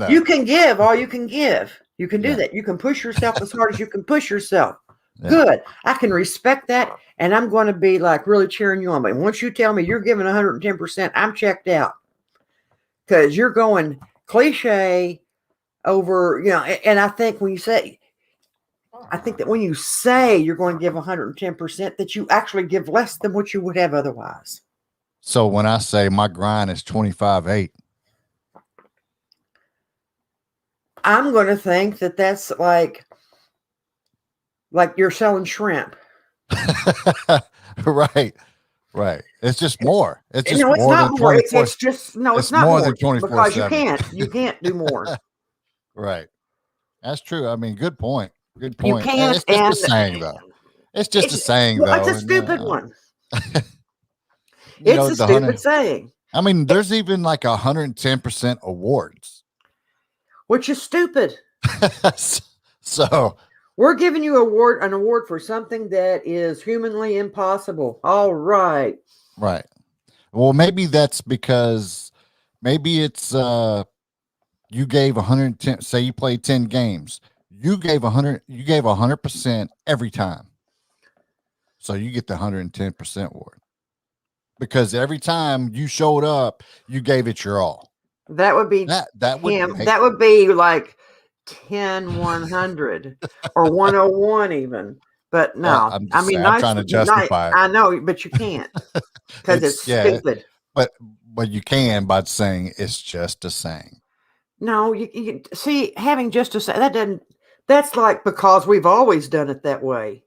You can give all you can give. You can do that. You can push yourself as hard as you can push yourself. Yeah. Good. I can respect that. And I'm going to be like really cheering you on. But once you tell me you're giving 110%, I'm checked out. Because you're going cliche over, and I think when you say, that when you say you're going to give 110%, that you actually give less than what you would have otherwise. So when I say my grind is 25-8, I'm going to think that that's like you're selling shrimp. Right. It's just more. It's just it's more not than more. 24. It's not more more than 24/7. Because you can't do more. Right. That's true. I mean, good point. Good You point. can't. It's just a saying, though. It's just a saying, though. It's a stupid one. It's a stupid saying. I mean, there's even like 110% awards, which is stupid. So we're giving you an award for something that is humanly impossible. All right. Right. Well, maybe that's because maybe it's you gave 110, say you played 10 games. You gave 100% every time. So you get the 110% award. Because every time you showed up, you gave it your all. That would be that would be like 10 100 or 101 even. But no, I mean, I'm trying to justify it. I know, but you can't because it's stupid. But you can by saying it's just a saying. No, you see, having just a saying, that's like because we've always done it that way.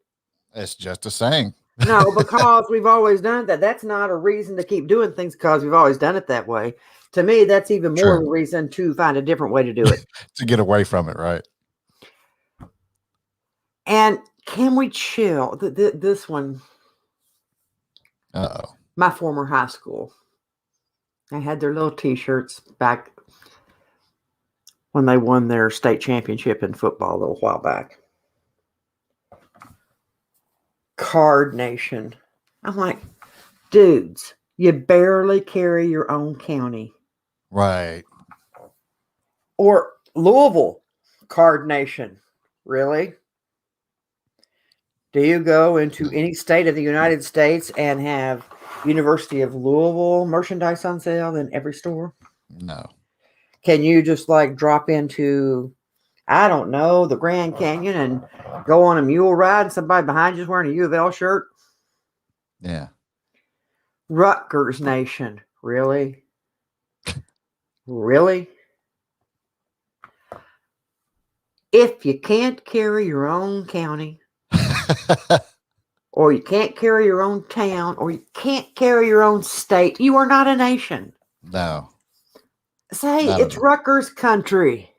It's just a saying. No, because we've always done that. That's not a reason to keep doing things because we've always done it that way. To me, that's even more of a reason to find a different way to do it. To get away from it, right? And can we chill? This one. Uh-oh. My former high school. They had their little T-shirts back when they won their state championship in football a little while back. Card Nation. I'm like, dudes, you barely carry your own county. Right. Or Louisville, Card Nation. Really? Do you go into any state of the United States and have University of Louisville merchandise on sale in every store? No. Can you just like drop into, I don't know, the Grand Canyon and go on a mule ride and somebody behind you is wearing a U of L shirt? Yeah. Rutgers Nation. Really? Really? If you can't carry your own county, or you can't carry your own town, or you can't carry your own state, you are not a nation. No. Say it's Rutgers country.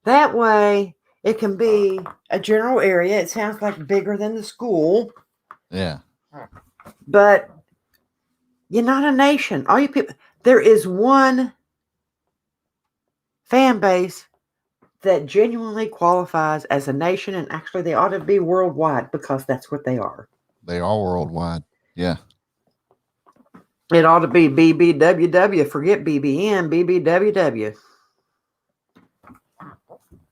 That way, it can be a general area. It sounds like bigger than the school. Yeah. But you're not a nation. All you people, there is one fan base that genuinely qualifies as a nation, and actually they ought to be worldwide because that's what they are. They are worldwide. Yeah. It ought to be BBWW. Forget BBN, BBWW.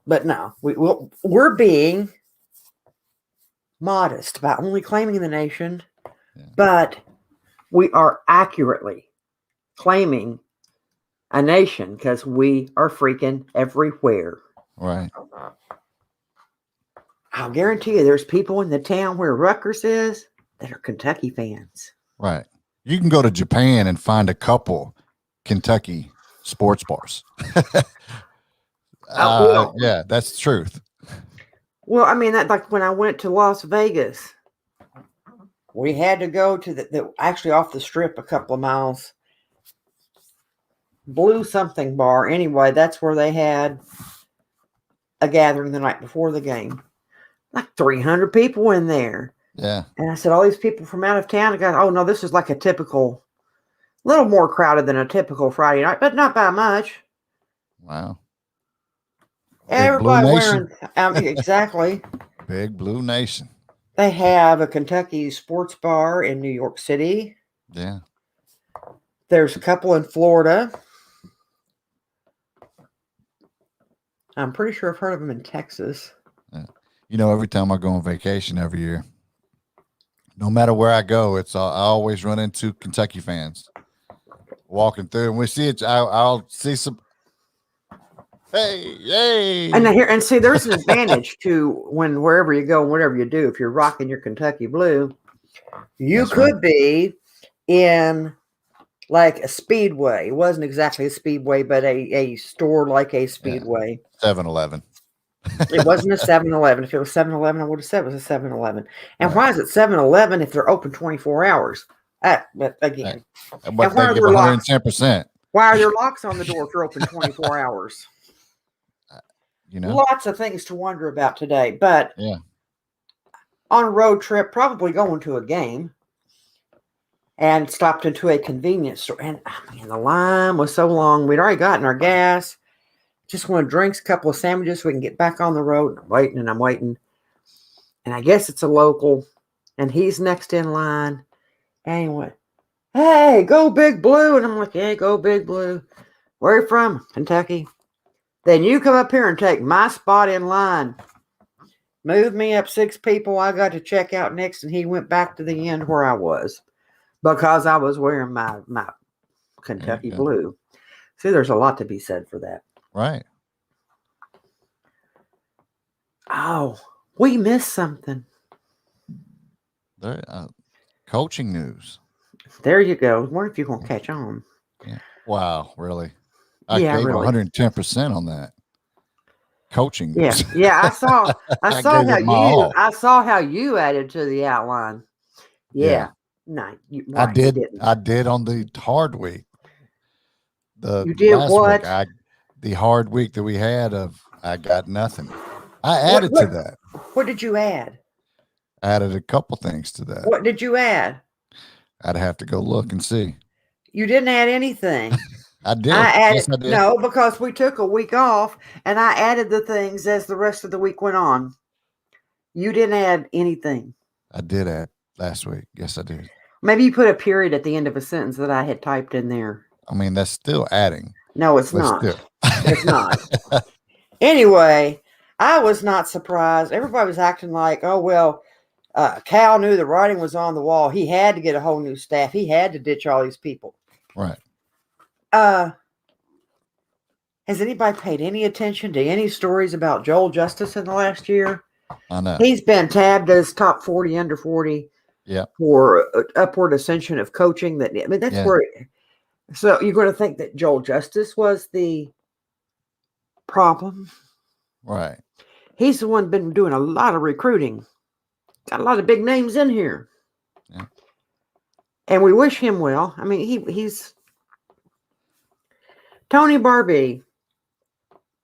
But no, we're being modest by only claiming the nation, but we are accurately claiming a nation because we are freaking everywhere. Right. I'll guarantee you there's people in the town where Rutgers is that are Kentucky fans. Right. You can go to Japan and find a couple Kentucky sports bars. Yeah, that's the truth. Well, I mean, that like when I went to Las Vegas, we had to go to the actually off the strip a couple of miles. Blue something bar. Anyway, that's where they had a gathering the night before the game. Like 300 people in there. Yeah. And I said, all these people from out of town. I got, oh no, this is like a typical, little more crowded than a typical Friday night, but not by much. Wow. Everybody wearing, exactly. Big Blue Nation. They have a Kentucky sports bar in New York City. Yeah. There's a couple in Florida. I'm pretty sure I've heard of them in Texas. Yeah. You know, every time I go on vacation every year, no matter where I go, I always run into Kentucky fans walking through, and we see it. I'll see some. Hey! And see, there's an advantage to wherever you go, whatever you do. If you're rocking your Kentucky blue, you could be in like a Speedway. It wasn't exactly a Speedway, but a store like a Speedway. 7-Eleven. It wasn't a 7-Eleven. If it was 7-Eleven, I would have said it was a 7-Eleven. And why is it 7-Eleven if they're open 24 hours? But again, but they give 110%. Why are there locks on the door if you're open 24 hours? You know, lots of things to wonder about today. But on a road trip, probably going to a game, and stopped into a convenience store. And I mean, the line was so long. We'd already gotten our gas. Just wanted drinks, a couple of sandwiches so we can get back on the road. And I'm waiting. And I guess it's a local. And he's next in line. And he went, "Hey, go Big Blue." And I'm like, "Yeah, go Big Blue. Where are you from?" "Kentucky." "Then you come up here and take my spot in line." Moved me up 6 people. I got to check out next, and he went back to the end where I was because I was wearing my Kentucky blue. See, there's a lot to be said for that. Right. Oh, we missed something. There, coaching news. There you go. I wonder if you're going to catch on. Yeah. Wow, really? I Yeah, gave really. 110% on that. Coaching Yeah, news. yeah. I saw gave it my all. I saw how you added to the outline. Yeah. No, I did on the hard week. You did last what? Week, the hard week that we had I got nothing. I added to that. What did you add? Added a couple things to that. What did you add? I'd have to go look and see. You didn't add anything. I did. Yes, I did. No, because we took a week off, and I added the things as the rest of the week went on. You didn't add anything. I did add last week. Yes, I did. Maybe you put a period at the end of a sentence that I had typed in there. I mean, that's still adding. No, it's not. It's not. Anyway, I was not surprised. Everybody was acting like, oh, well, Cal knew the writing was on the wall. He had to get a whole new staff. He had to ditch all these people. Right. Has anybody paid any attention to any stories about Joel Justice in the last year? I know. He's been tabbed as top 40, under 40 for upward ascension of coaching. That's where. So you're going to think that Joel Justice was the problem? Right. He's the one been doing a lot of recruiting. Got a lot of big names in here. Yeah. And we wish him well. I mean, he's Tony Barbie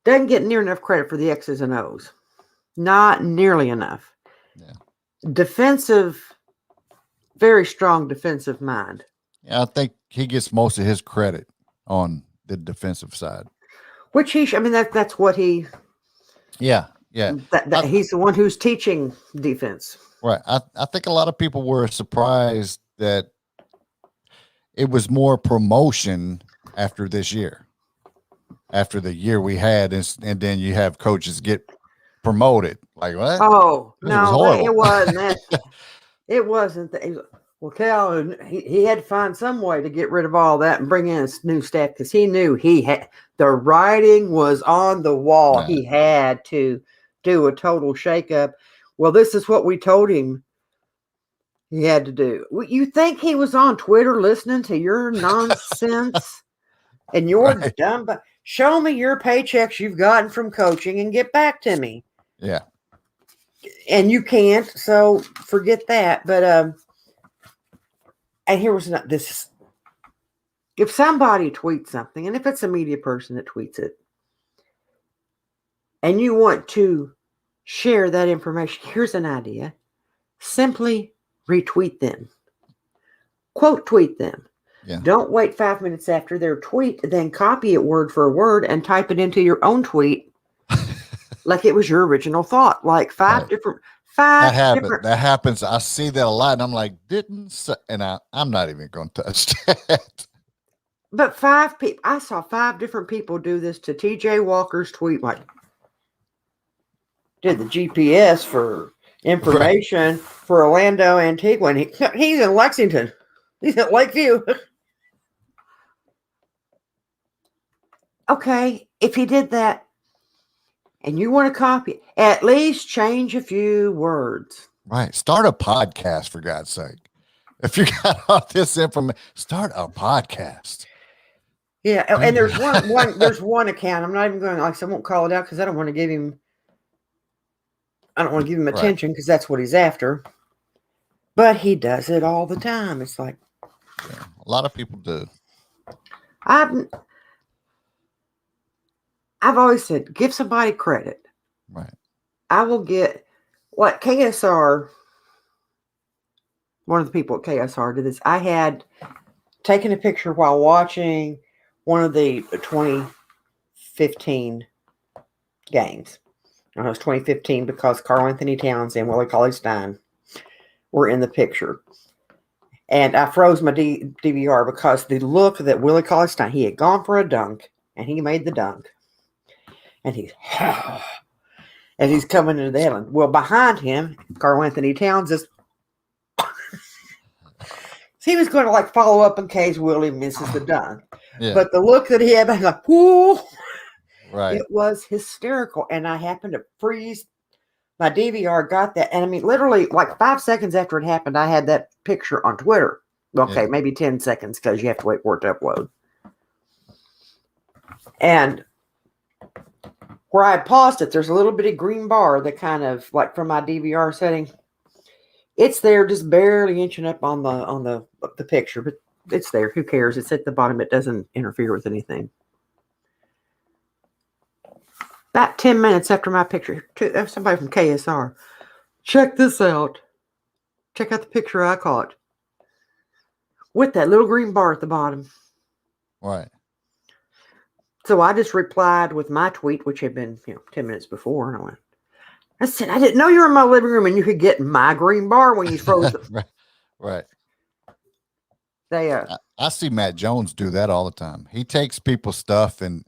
doesn't get near enough credit for the X's and O's. Not nearly enough. Yeah. Defensive, very strong defensive mind. Yeah, I think he gets most of his credit on the defensive side. Which that's what he. Yeah, yeah. He's the one who's teaching defense. Right. I think a lot of people were surprised that it was more promotion after this year, after the year we had, and then you have coaches get promoted. Like what? Oh, this no, it wasn't that. It wasn't that. Well, Cal, he had to find some way to get rid of all that and bring in a new staff because he knew the writing was on the wall. Right. He had to do a total shakeup. Well, this is what we told him he had to do. You think he was on Twitter listening to your nonsense and your dumb? Show me your paychecks you've gotten from coaching and get back to me. Yeah. And you can't, so forget that. But and here was this. If somebody tweets something, and if it's a media person that tweets it, and you want to share that information, here's an idea. Simply retweet them. Quote tweet them. Yeah. Don't wait 5 minutes after their tweet, then copy it word for word and type it into your own tweet like it was your original thought. Like five different. That happens. I see that a lot, and I'm like, I'm not even going to touch that. But 5 people, I saw 5 different people do this to TJ Walker's tweet. Like, did the GPS for information for Orlando Antigua, and he's in Lexington. He's at Lakeview. Okay, if he did that, and you want to copy, at least change a few words. Right. Start a podcast, for God's sake. If you got all this information, start a podcast. Yeah, and there's one account. I'm not even going. I won't call it out because I don't want to give him attention because that's what he's after. But he does it all the time. It's like a lot of people do. I've always said, give somebody credit. Right. I will get what KSR one of the people at KSR did this. I had taken a picture while watching one of the 2015 games. It was 2015 because Karl Anthony Towns and Willie Cauley-Stein were in the picture. And I froze my DVR because the look that Willie Cauley-Stein, he had gone for a dunk, and he made the dunk. And he's as he's coming into the heaven. Well, behind him, Karl Anthony Towns is he was going to like follow up in case Willie misses the dunk. Yeah. But the look that he had, I was like, whoa. Right. It was hysterical. And I happened to freeze. My DVR got that. And I mean, literally like 5 seconds after it happened, I had that picture on Twitter. Okay, maybe 10 seconds because you have to wait for it to upload. And where I paused it, there's a little bitty green bar that kind of like from my DVR setting. It's there, just barely inching up on the picture, but it's there. Who cares? It's at the bottom. It doesn't interfere with anything. About 10 minutes after my picture, somebody from KSR, check this out. Check out the picture I caught with that little green bar at the bottom. Right. So I just replied with my tweet, which had been 10 minutes before, and I said, I didn't know you were in my living room and you could get my green bar when you froze it. Right. They I see Matt Jones do that all the time. He takes people's stuff and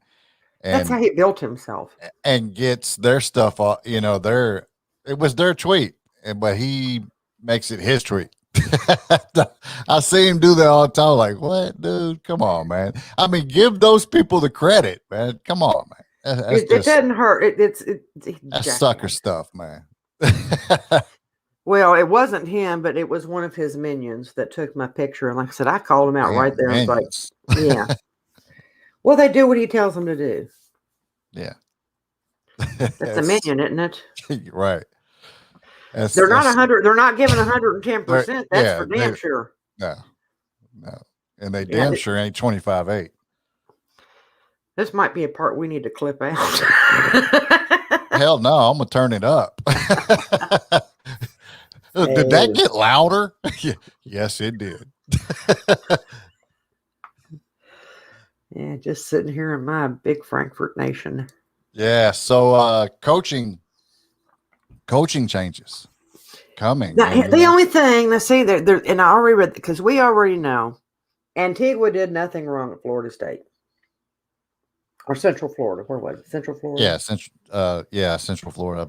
that's how he built himself. And gets their stuff off, it was their tweet, but he makes it his tweet. I see him do that all the time. Like, what, dude? Come on, man. I mean, give those people the credit, man. Come on, man. It doesn't hurt. That's sucker stuff, man. Well, it wasn't him, but it was one of his minions that took my picture. And like I said, I called him out right there. I was like, yeah. Well, they do what he tells them to do. Yeah. That's a minion, isn't it? Right. They're not 100. They're not giving 110%. That's for damn sure. No. And they damn sure ain't 25-8. This might be a part we need to clip out. Hell no, I'm gonna turn it up. Did that get louder? Yes, it did. Yeah, just sitting here in my big Frankfurt nation. Yeah, so coaching changes coming. Now, the only thing, let's see, there, and I already read, because we already know Antigua did nothing wrong at Florida State. Or Central Florida. Where was it? Central Florida? Yeah, Central Florida.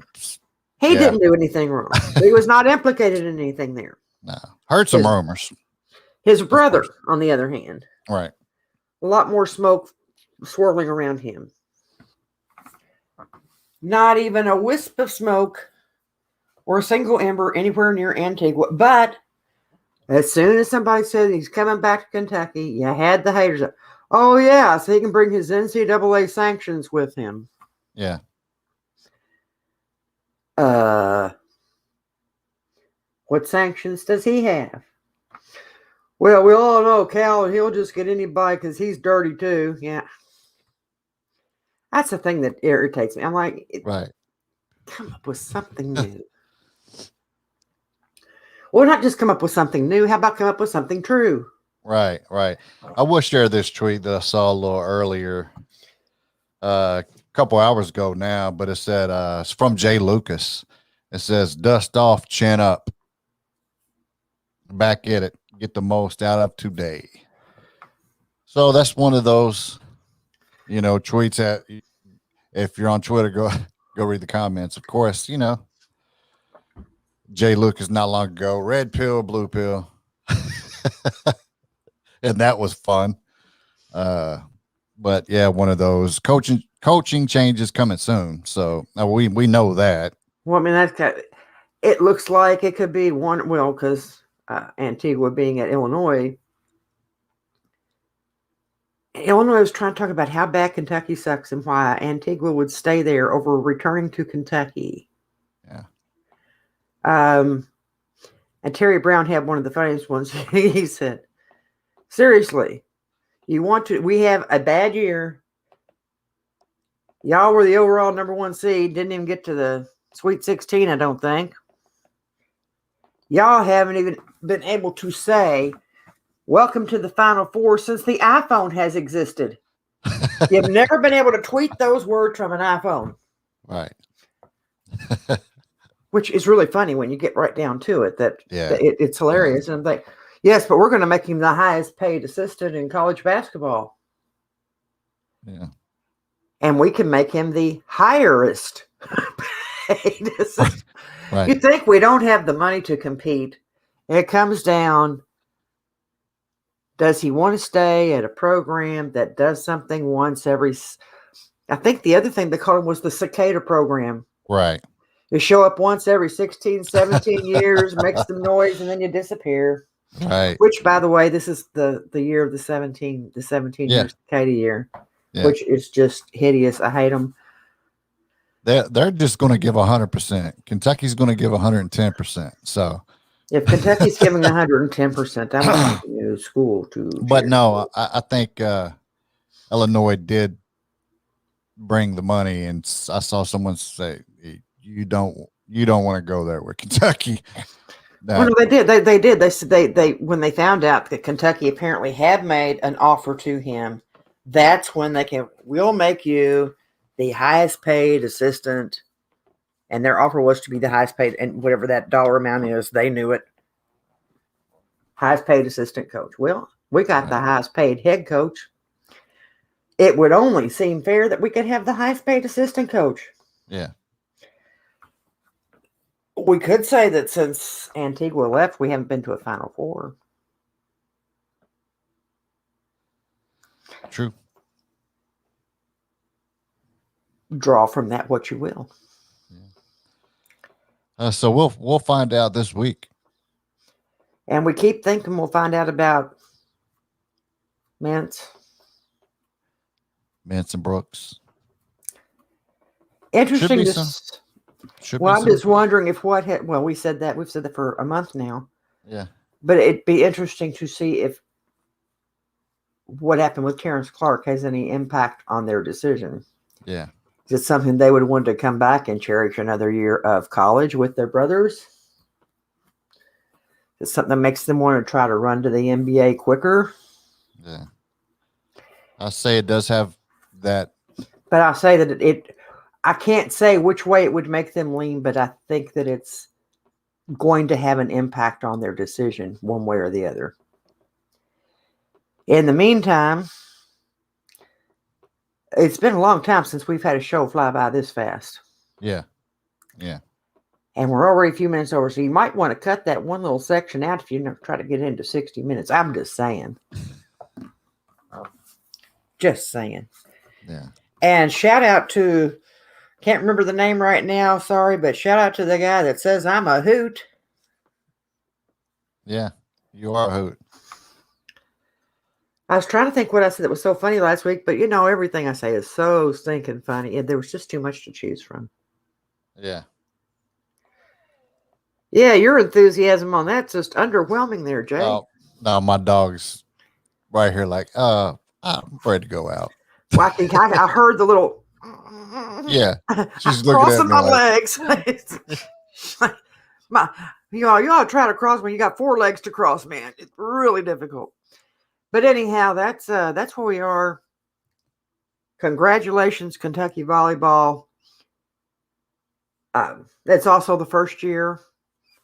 He didn't do anything wrong. He was not implicated in anything there. No. Heard some rumors. His brother, on the other hand. Right. A lot more smoke swirling around him. Not even a wisp of smoke or a single ember anywhere near Antigua. But as soon as somebody said he's coming back to Kentucky, you had the haters up. Oh, yeah, so he can bring his NCAA sanctions with him. Yeah. What sanctions does he have? Well, we all know Cal, he'll just get anybody because he's dirty too. Yeah. That's the thing that irritates me. I'm like, right. Come up with something new. Or not just come up with something new. How about come up with something true? Right. I will share this tweet that I saw a little earlier, a couple hours ago now, but it said, it's from Jay Lucas. It says, dust off, chin up. Back at it. Get the most out of today. So that's one of those, tweets that if you're on Twitter, go read the comments. Of course, Jay Lucas not long ago, red pill, blue pill. And that was fun. But yeah, one of those coaching changes coming soon. So we know that. Well, I mean, it looks like it could be one, well, because Antigua being at Illinois was trying to talk about how bad Kentucky sucks and why Antigua would stay there over returning to Kentucky. Yeah. And Terry Brown had one of the funniest ones. He said, seriously, we have a bad year. Y'all were the overall number 1 seed. Didn't even get to the Sweet 16, I don't think. Y'all haven't even been able to say, welcome to the Final Four since the iPhone has existed. You've never been able to tweet those words from an iPhone. Right. Which is really funny when you get right down to it, that it's hilarious. Yeah. And I'm like, yes, but we're going to make him the highest paid assistant in college basketball. Yeah. And we can make him the highest paid assistant. Right. You think we don't have the money to compete. It comes down, does he want to stay at a program that does something once every, I think the other thing they called him was the cicada program. Right. You show up once every 16, 17 years, make some noise, and then you disappear. Right. Which, by the way, this is the year of the 17 year cicada year, which is just hideous. I hate them. They're just going to give 100%. Kentucky's going to give 110%. So if Kentucky's giving 110%, I'm going to new school too. But no, I think Illinois did bring the money, and I saw someone say you don't want to go there with Kentucky. Well, no, they did. They did. They said they when they found out that Kentucky apparently had made an offer to him, that's when we'll make you the highest paid assistant, and their offer was to be the highest paid, and whatever that dollar amount is, they knew it. Highest paid assistant coach. Well, we got the highest paid head coach. It would only seem fair that we could have the highest paid assistant coach. Yeah. We could say that since Antigua left, we haven't been to a Final Four. True. Draw from that what you will. So we'll find out this week. And we keep thinking we'll find out about Mintz and Brooks. Interesting. I'm just wondering if we said that. We've said that for a month now. Yeah. But it'd be interesting to see if what happened with Terrence Clarke has any impact on their decision. Yeah. Is it something they would want to come back and cherish another year of college with their brothers? Is it something that makes them want to try to run to the NBA quicker? Yeah. I say it does have that. But I'll say that I can't say which way it would make them lean, but I think that it's going to have an impact on their decision one way or the other. In the meantime, it's been a long time since we've had a show fly by this fast. Yeah. Yeah. And we're already a few minutes over, so you might want to cut that one little section out if you try to get into 60 minutes. I'm just saying. Just saying. Yeah. And shout out to, can't remember the name right now, sorry, but shout out to the guy that says I'm a hoot. Yeah, you are a hoot. I was trying to think what I said that was so funny last week, but everything I say is so stinking funny. And there was just too much to choose from. Yeah. Yeah, your enthusiasm on that's just underwhelming there, Jay. Oh, no, my dog's right here like, I'm ready to go out. Well, I heard the little... Yeah. She's looking crossing at me my like, legs. You ought to try to cross when you got 4 legs to cross, man. It's really difficult. But anyhow, that's where we are. Congratulations, Kentucky volleyball. It's also the first year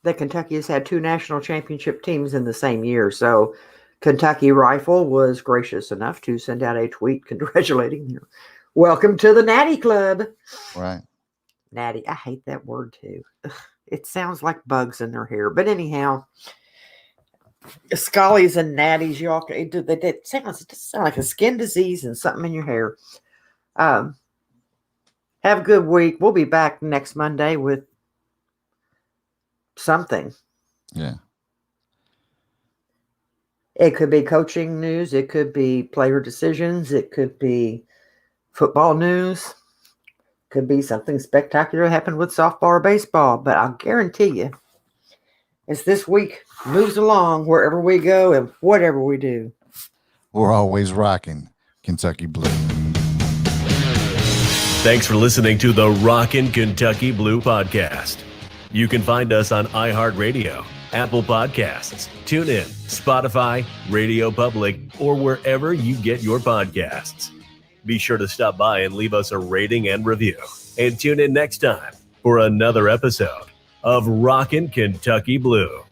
that Kentucky has had 2 national championship teams in the same year. So Kentucky Rifle was gracious enough to send out a tweet congratulating you. Welcome to the Natty Club. Right. Natty. I hate that word too. It sounds like bugs in their hair. But anyhow, Scullies and natties, y'all, it sounds like a skin disease and something in your hair. Have a good week. We'll be back next Monday with something. Yeah. It could be coaching news. It could be player decisions. It could be football news. Could be something spectacular happened with softball or baseball. But I'll guarantee you, as this week moves along, wherever we go and whatever we do, we're always rocking Kentucky Blue. Thanks for listening to the Rockin' Kentucky Blue podcast. You can find us on iHeartRadio, Apple Podcasts, TuneIn, Spotify, Radio Public, or wherever you get your podcasts. Be sure to stop by and leave us a rating and review. And tune in next time for another episode of Rockin' Kentucky Blue.